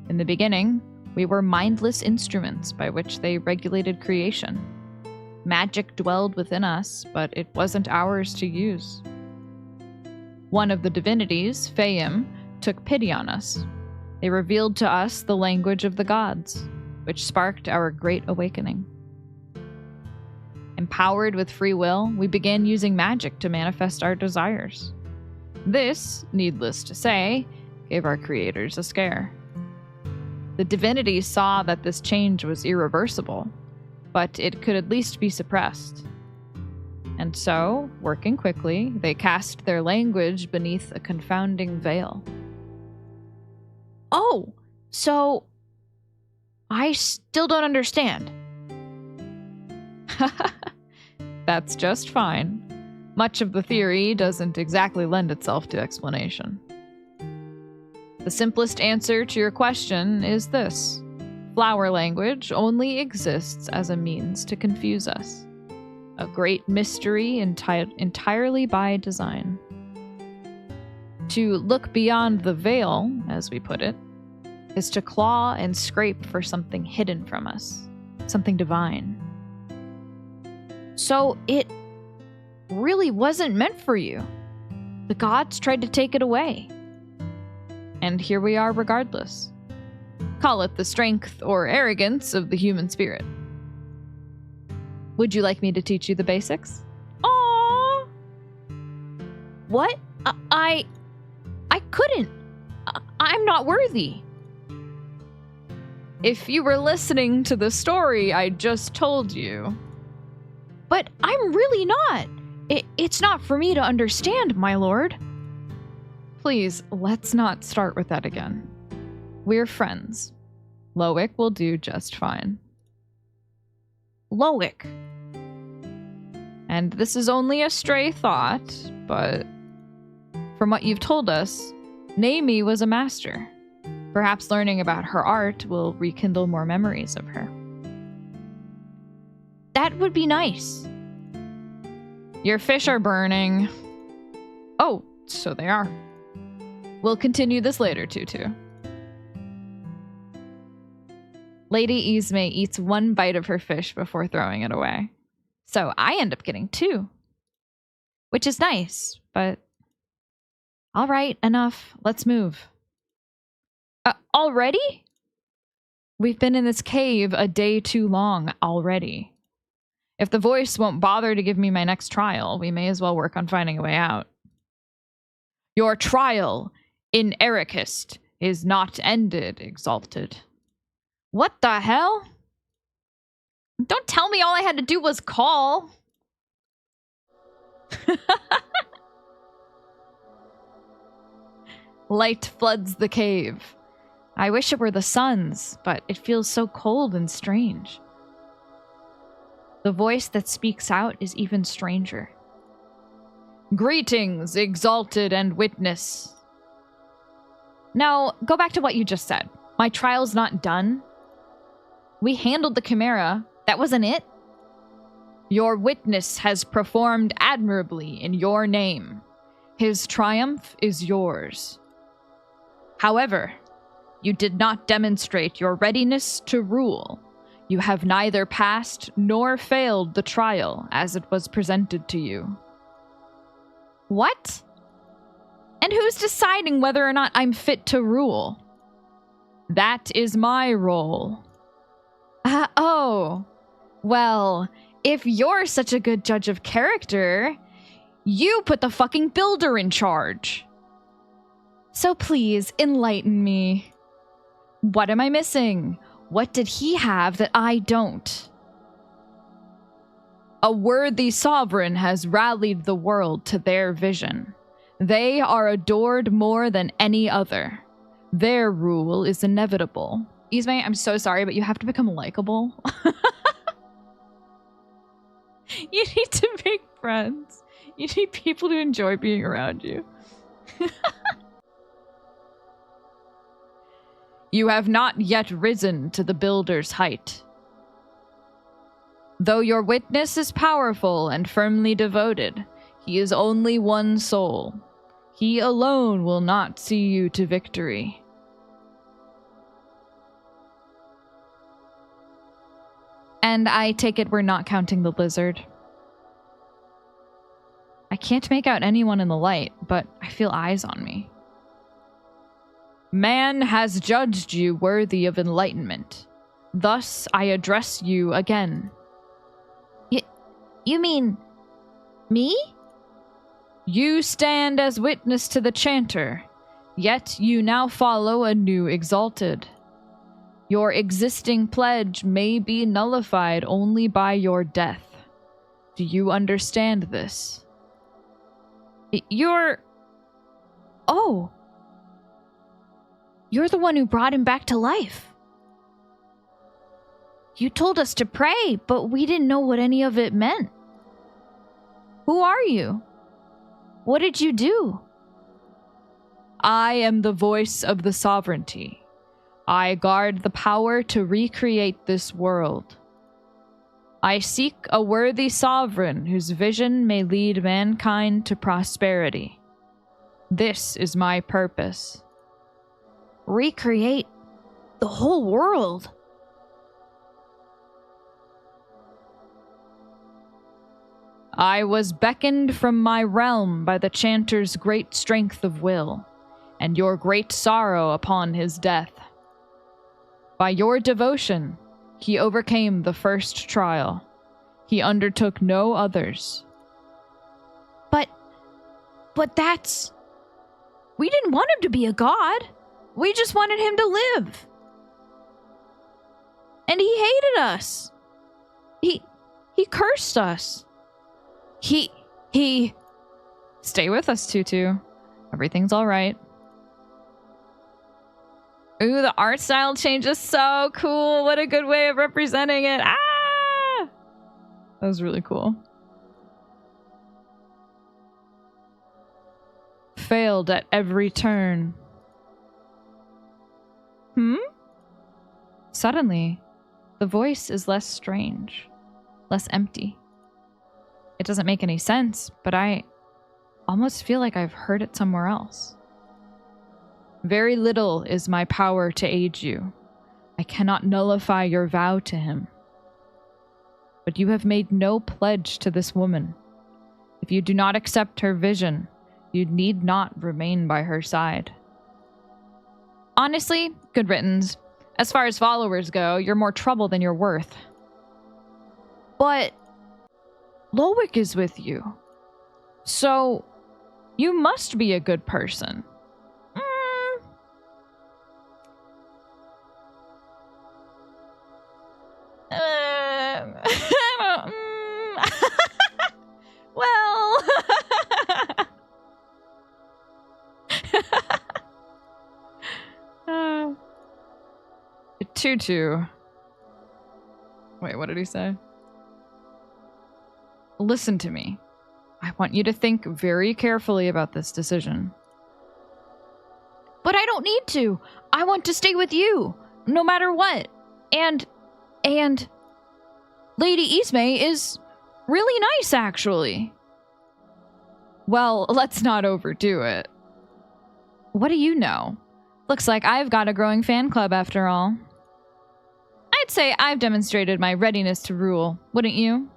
In the beginning, we were mindless instruments by which they regulated creation. Magic dwelled within us, but it wasn't ours to use. One of the divinities, Fayim, took pity on us. They revealed to us the language of the gods, which sparked our great awakening. Empowered with free will, we began using magic to manifest our desires. This, needless to say, gave our creators a scare. The divinities saw that this change was irreversible, but it could at least be suppressed. And so, working quickly, they cast their language beneath a confounding veil. Oh, so I still don't understand. That's just fine. Much of the theory doesn't exactly lend itself to explanation. The simplest answer to your question is this. Flower language only exists as a means to confuse us. A great mystery entirely by design. To look beyond the veil, as we put it, is to claw and scrape for something hidden from us, something divine. So it really wasn't meant for you. The gods tried to take it away. And here we are regardless. Call it the strength or arrogance of the human spirit. Would you like me to teach you the basics? Aww! What? I couldn't. I'm not worthy. If you were listening to the story I just told you. But I'm really not. It's not for me to understand, my lord. Please, let's not start with that again. We're friends. Loic will do just fine. Loic. And this is only a stray thought, but from what you've told us, Naomi was a master. Perhaps learning about her art will rekindle more memories of her. That would be nice. Your fish are burning. Oh, so they are. We'll continue this later, Tutu. Lady Ismay eats one bite of her fish before throwing it away. So I end up getting 2. Which is nice, but... All right, enough. Let's move. Already? We've been in this cave a day too long already. If the voice won't bother to give me my next trial, we may as well work on finding a way out. Your trial in Ericist is not ended, Exalted. What the hell? Don't tell me all I had to do was call. Light floods the cave. I wish it were the sun's, but it feels so cold and strange. The voice that speaks out is even stranger. Greetings, Exalted and Witness. Now, go back to what you just said. My trial's not done. We handled the Chimera. That wasn't it. Your witness has performed admirably in your name. His triumph is yours. However, you did not demonstrate your readiness to rule. You have neither passed nor failed the trial as it was presented to you. What? And who's deciding whether or not I'm fit to rule? That is my role. Oh. Well, if you're such a good judge of character, you put the fucking builder in charge. So please, enlighten me. What am I missing? What did he have that I don't? A worthy sovereign has rallied the world to their vision. They are adored more than any other. Their rule is inevitable. Ismay, I'm so sorry, but you have to become likable. You need to make friends. You need people to enjoy being around you. You have not yet risen to the builder's height. Though your witness is powerful and firmly devoted, he is only one soul. He alone will not see you to victory. And I take it we're not counting the lizard. I can't make out anyone in the light, but I feel eyes on me. Man has judged you worthy of enlightenment. Thus, I address you again. You mean... me? You stand as witness to the chanter, yet you now follow a new Exalted. Your existing pledge may be nullified only by your death. Do you understand this? You're... Oh. You're the one who brought him back to life. You told us to pray, but we didn't know what any of it meant. Who are you? What did you do? I am the voice of the sovereignty. I guard the power to recreate this world. I seek a worthy sovereign whose vision may lead mankind to prosperity. This is my purpose. Recreate the whole world? I was beckoned from my realm by the chanter's great strength of will, and your great sorrow upon his death. By your devotion, he overcame the first trial. He undertook no others. But that's... We didn't want him to be a god. We just wanted him to live. And he hated us. He cursed us. He... Stay with us, Tutu. Everything's all right. Ooh, the art style change is so cool. What a good way of representing it. Ah! That was really cool. Failed at every turn. Suddenly, the voice is less strange, less empty. It doesn't make any sense, but I almost feel like I've heard it somewhere else. Very little is my power to aid you. I cannot nullify your vow to him. But you have made no pledge to this woman. If you do not accept her vision, you need not remain by her side. Honestly, good riddance. As far as followers go, you're more trouble than you're worth. But Lowick is with you. So, You must be a good person. Well... Tutu. Wait, what did he say? Listen to me. I want you to think very carefully about this decision. But I don't need to. I want to stay with you, no matter what. And Lady Ismay is really nice, actually. Well, let's not overdo it. What do you know? Looks like I've got a growing fan club after all. I'd say I've demonstrated my readiness to rule, wouldn't you?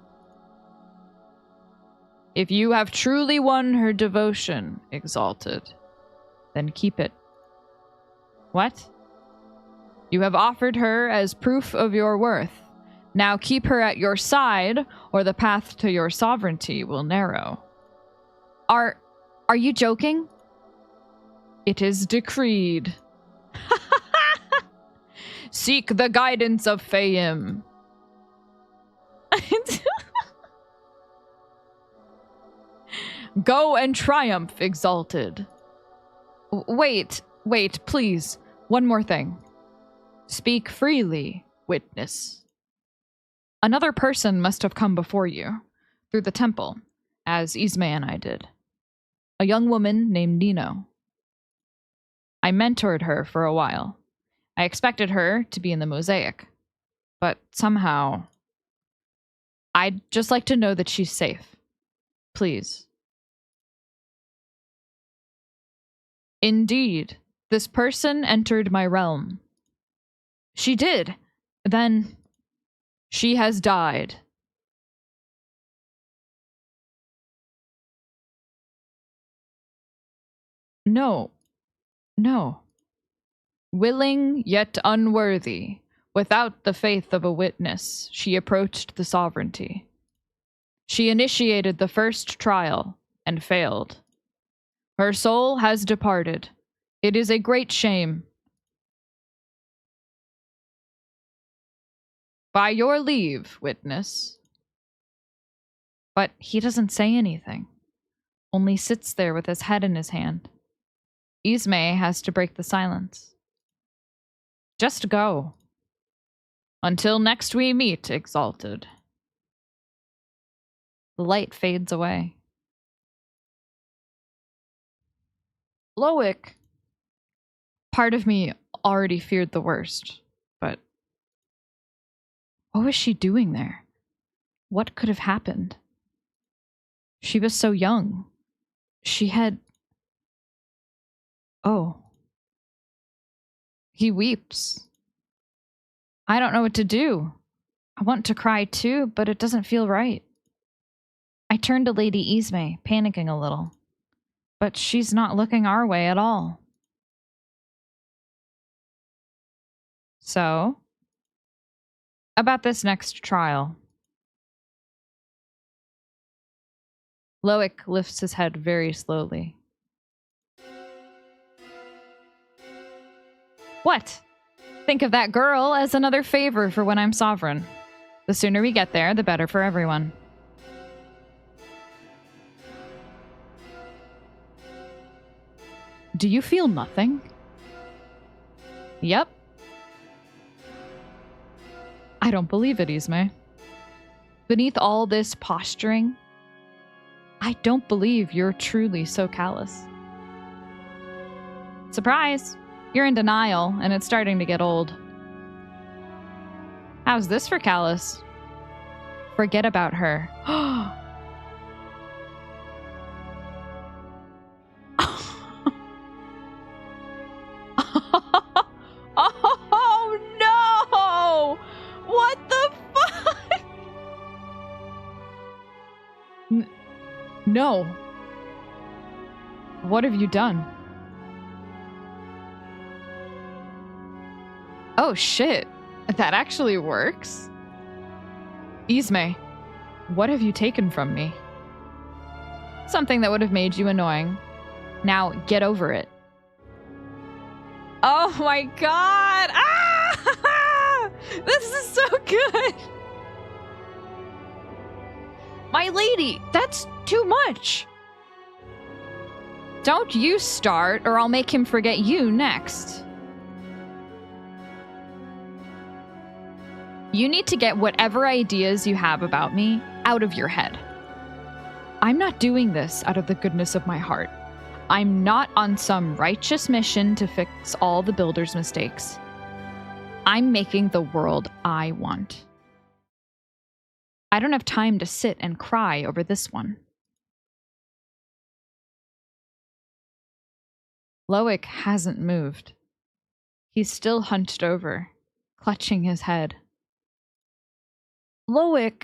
If you have truly won her devotion, Exalted, then keep it. What? You have offered her as proof of your worth. Now keep her at your side, or the path to your sovereignty will narrow. Are you joking? It is decreed. Seek the guidance of Fayim. Go and triumph, Exalted. Wait, please. One more thing. Speak freely, witness. Another person must have come before you, through the temple, as Ismay and I did. A young woman named Nino. I mentored her for a while. I expected her to be in the mosaic, but somehow... I'd just like to know that she's safe. Please. Indeed, this person entered my realm. She did. Then, she has died. No. Willing yet unworthy, without the faith of a witness, she approached the sovereignty. She initiated the first trial and failed. Her soul has departed. It is a great shame. By your leave, witness. But he doesn't say anything, only sits there with his head in his hand. Ismay has to break the silence. Just go. Until next we meet, Exalted. The light fades away. Loic. Part of me already feared the worst, but what was she doing there? What could have happened? She was so young. She had... Oh. He weeps. I don't know what to do. I want to cry too, but it doesn't feel right. I turn to Lady Ismay, panicking a little. But she's not looking our way at all. So, about this next trial. Loic lifts his head very slowly. What? Think of that girl as another favor for when I'm sovereign. The sooner we get there, the better for everyone. Do you feel nothing? Yep. I don't believe it, Ismay. Beneath all this posturing, I don't believe you're truly so callous. Surprise! You're in denial, and it's starting to get old. How's this for callous? Forget about her. Oh no! What the fuck? No. What have you done? Oh shit. That actually works? Ismay, what have you taken from me? Something that would have made you annoying, Now get over it. Oh my god! Ah! This is so good! My lady, that's too much! Don't you start, or I'll make him forget you next. You need to get whatever ideas you have about me out of your head. I'm not doing this out of the goodness of my heart. I'm not on some righteous mission to fix all the builder's mistakes. I'm making the world I want. I don't have time to sit and cry over this one. Loic hasn't moved. He's still hunched over, clutching his head. Loic!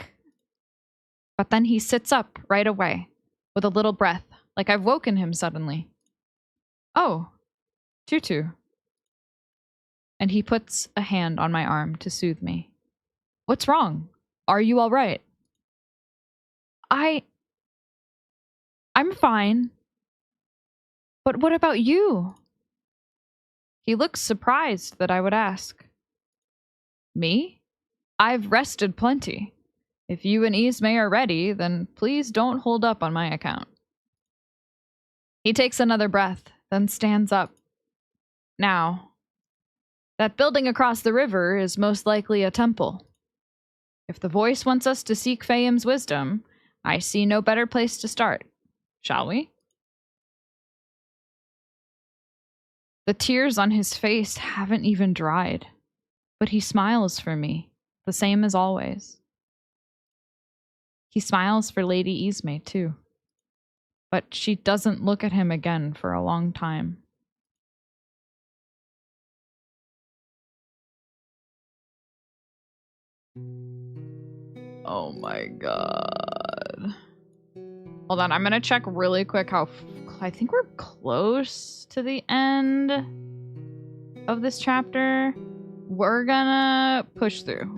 But then he sits up right away, with a little breath, like I've woken him suddenly. Oh, Tutu. And he puts a hand on my arm to soothe me. What's wrong? Are you all right? I'm fine. But what about you? He looks surprised that I would ask. Me? I've rested plenty. If you and Ismay are ready, then please don't hold up on my account. He takes another breath, then stands up. Now, that building across the river is most likely a temple. If the voice wants us to seek Fayum's wisdom, I see no better place to start. Shall we? The tears on his face haven't even dried, but he smiles for me, the same as always. He smiles for Lady Ismay, too. But she doesn't look at him again for a long time. Oh my god. Hold on, I'm gonna check really quick how... I think we're close to the end of this chapter. We're gonna push through.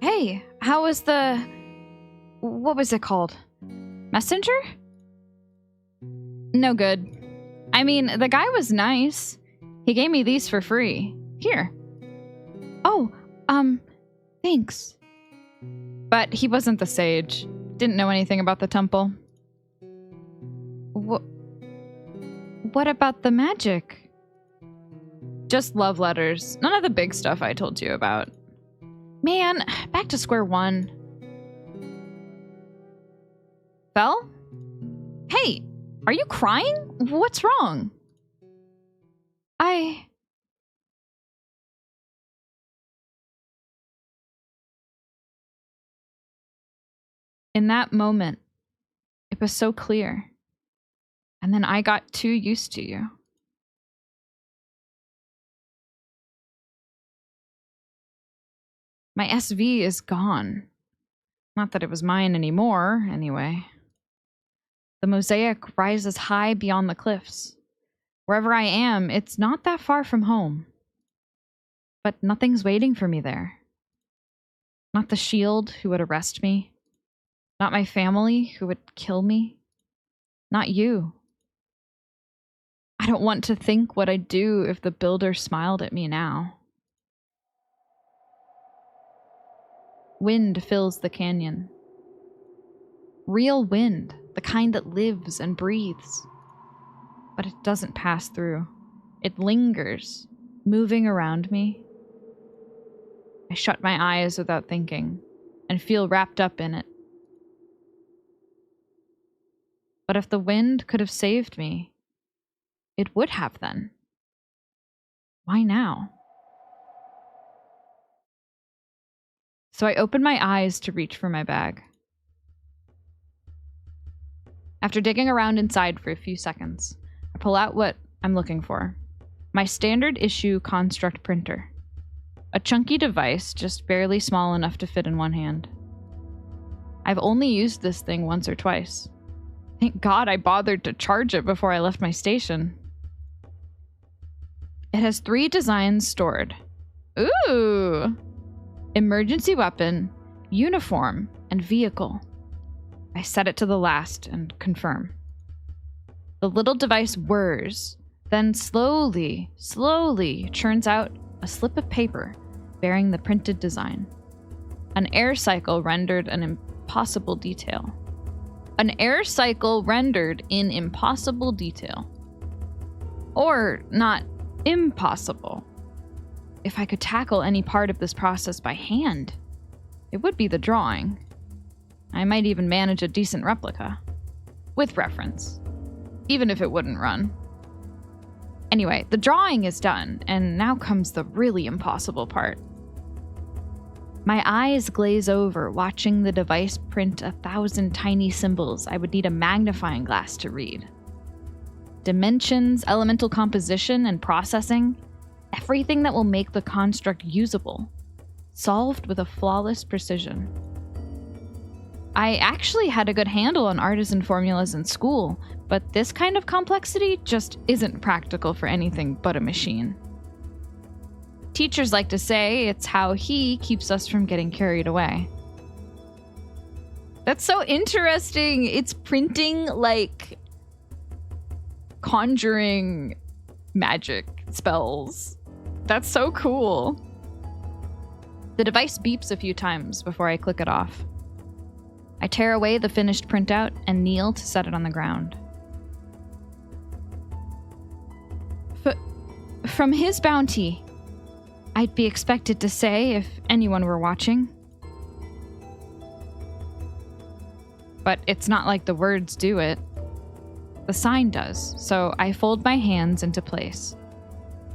Hey, how was the... what was it called? Messenger? No good. I mean, the guy was nice. He gave me these for free. Here. Oh, thanks. But he wasn't the sage. Didn't know anything about the temple. What about the magic? Just love letters. None of the big stuff I told you about. Man, back to square one. Fel? Hey, are you crying? What's wrong? In that moment, it was so clear. And then I got too used to you. My SV is gone. Not that it was mine anymore, anyway. The mosaic rises high beyond the cliffs. Wherever I am, it's not that far from home. But nothing's waiting for me there. Not the shield who would arrest me. Not my family who would kill me. Not you. I don't want to think what I'd do if the builder smiled at me now. Wind fills the canyon. Real wind, the kind that lives and breathes. But it doesn't pass through. It lingers, moving around me. I shut my eyes without thinking, and feel wrapped up in it. But if the wind could have saved me, it would have then. Why now? So I open my eyes to reach for my bag. After digging around inside for a few seconds, I pull out what I'm looking for. My standard issue construct printer. A chunky device just barely small enough to fit in one hand. I've only used this thing once or twice. Thank God I bothered to charge it before I left my station. It has 3 designs stored. Ooh! Emergency weapon, uniform, and vehicle. I set it to the last and confirm. The little device whirs, then slowly churns out a slip of paper bearing the printed design. An air cycle rendered an impossible detail. An air cycle rendered in impossible detail. Or not impossible. If I could tackle any part of this process by hand, it would be the drawing. I might even manage a decent replica. With reference. Even if it wouldn't run. Anyway, the drawing is done, and now comes the really impossible part. My eyes glaze over, watching the device print 1,000 tiny symbols I would need a magnifying glass to read. Dimensions, elemental composition, and processing, everything that will make the construct usable, solved with a flawless precision. I actually had a good handle on artisan formulas in school, but this kind of complexity just isn't practical for anything but a machine. Teachers like to say it's how he keeps us from getting carried away. That's so interesting. It's printing like conjuring magic spells. That's so cool. The device beeps a few times before I click it off. I tear away the finished printout and kneel to set it on the ground. From his bounty, I'd be expected to say if anyone were watching. But it's not like the words do it. The sign does, so I fold my hands into place.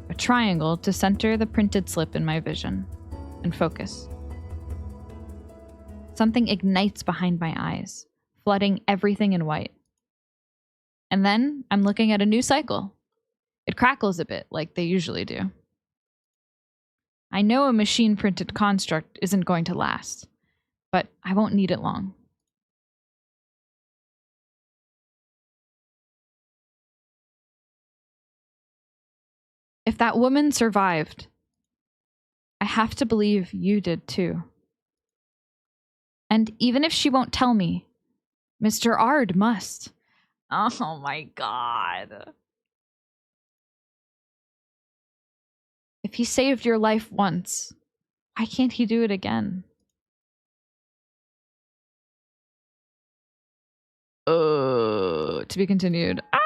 A triangle to center the printed slip in my vision, and focus. Something ignites behind my eyes, flooding everything in white. And then I'm looking at a new cycle. It crackles a bit, like they usually do. I know a machine-printed construct isn't going to last, but I won't need it long. If that woman survived, I have to believe you did too. And even if she won't tell me, Mr. Ard must. Oh my god. If he saved your life once, why can't he do it again? To be continued. Ah!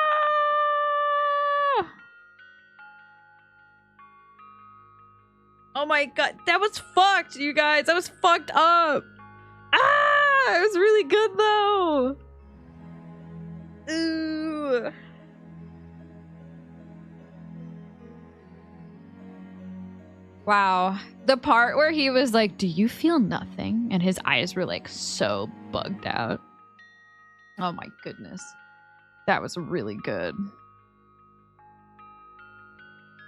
Oh my god, that was fucked, you guys. That was fucked up. Ah! It was really good though. Ooh. Wow. The part where he was like, do you feel nothing? And his eyes were like so bugged out. Oh my goodness. That was really good.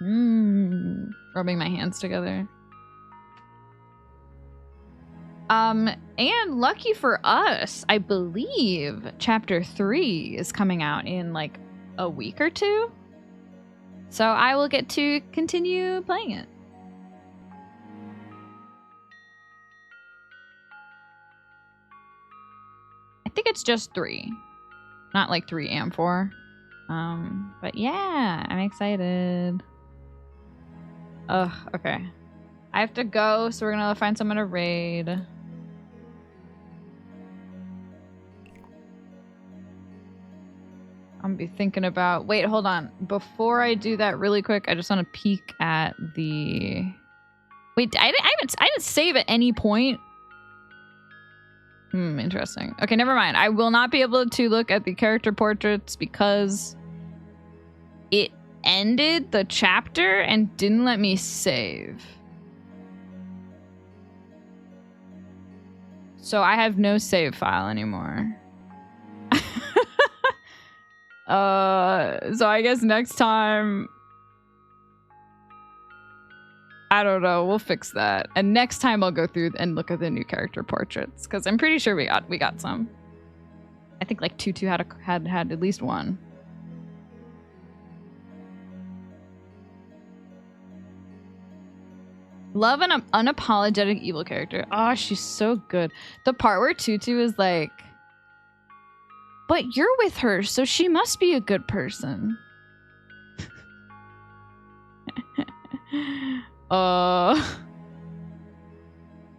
Rubbing my hands together. And lucky for us, I believe chapter 3 is coming out in like a week or two. So I will get to continue playing it. I think it's just 3. Not like 3 and 4. But yeah, I'm excited. Ugh, okay. I have to go, so we're gonna find someone to raid. I'm gonna be thinking about... Wait, hold on. Before I do that really quick, I just want to peek at the... Wait, I didn't save at any point. Interesting. Okay, never mind. I will not be able to look at the character portraits because it ended the chapter and didn't let me save. So I have no save file anymore. So I guess next time... I don't know. We'll fix that. And next time I'll go through and look at the new character portraits because I'm pretty sure we got some. I think like Tutu had at least one. Love an unapologetic evil character. Oh, she's so good. The part where Tutu is like, But you're with her, so she must be a good person.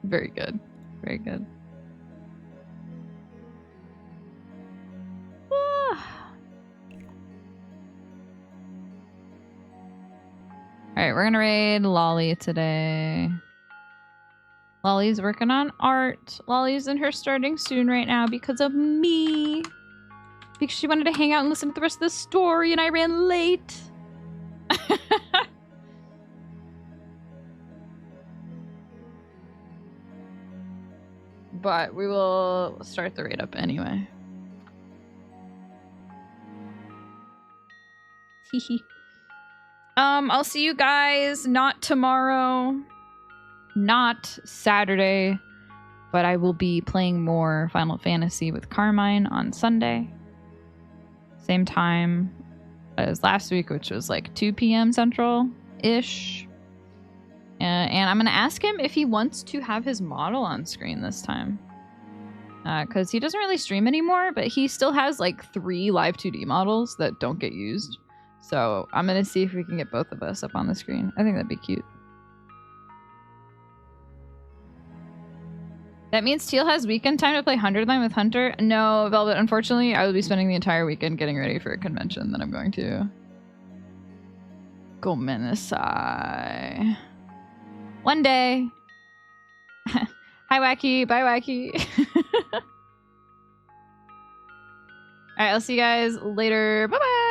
Very good. Very good. Alright, we're gonna raid Lolly today. Lolly's working on art. Lolly's in her starting soon right now because of me. Because she wanted to hang out and listen to the rest of the story and I ran late. But we will start the raid up anyway. Hehe. I'll see you guys not tomorrow, not Saturday, but I will be playing more Final Fantasy with Carmine on Sunday. Same time as last week, which was like 2 p.m. Central-ish. And I'm going to ask him if he wants to have his model on screen this time. Because he doesn't really stream anymore, but he still has like 3 live 2D models that don't get used. So I'm going to see if we can get both of us up on the screen. I think that'd be cute. That means Teal has weekend time to play 100 Line with Hunter? No, Velvet, unfortunately, I will be spending the entire weekend getting ready for a convention that I'm going to. Go Menesai. One day. Hi, Wacky. Bye, Wacky. Alright, I'll see you guys later. Bye-bye.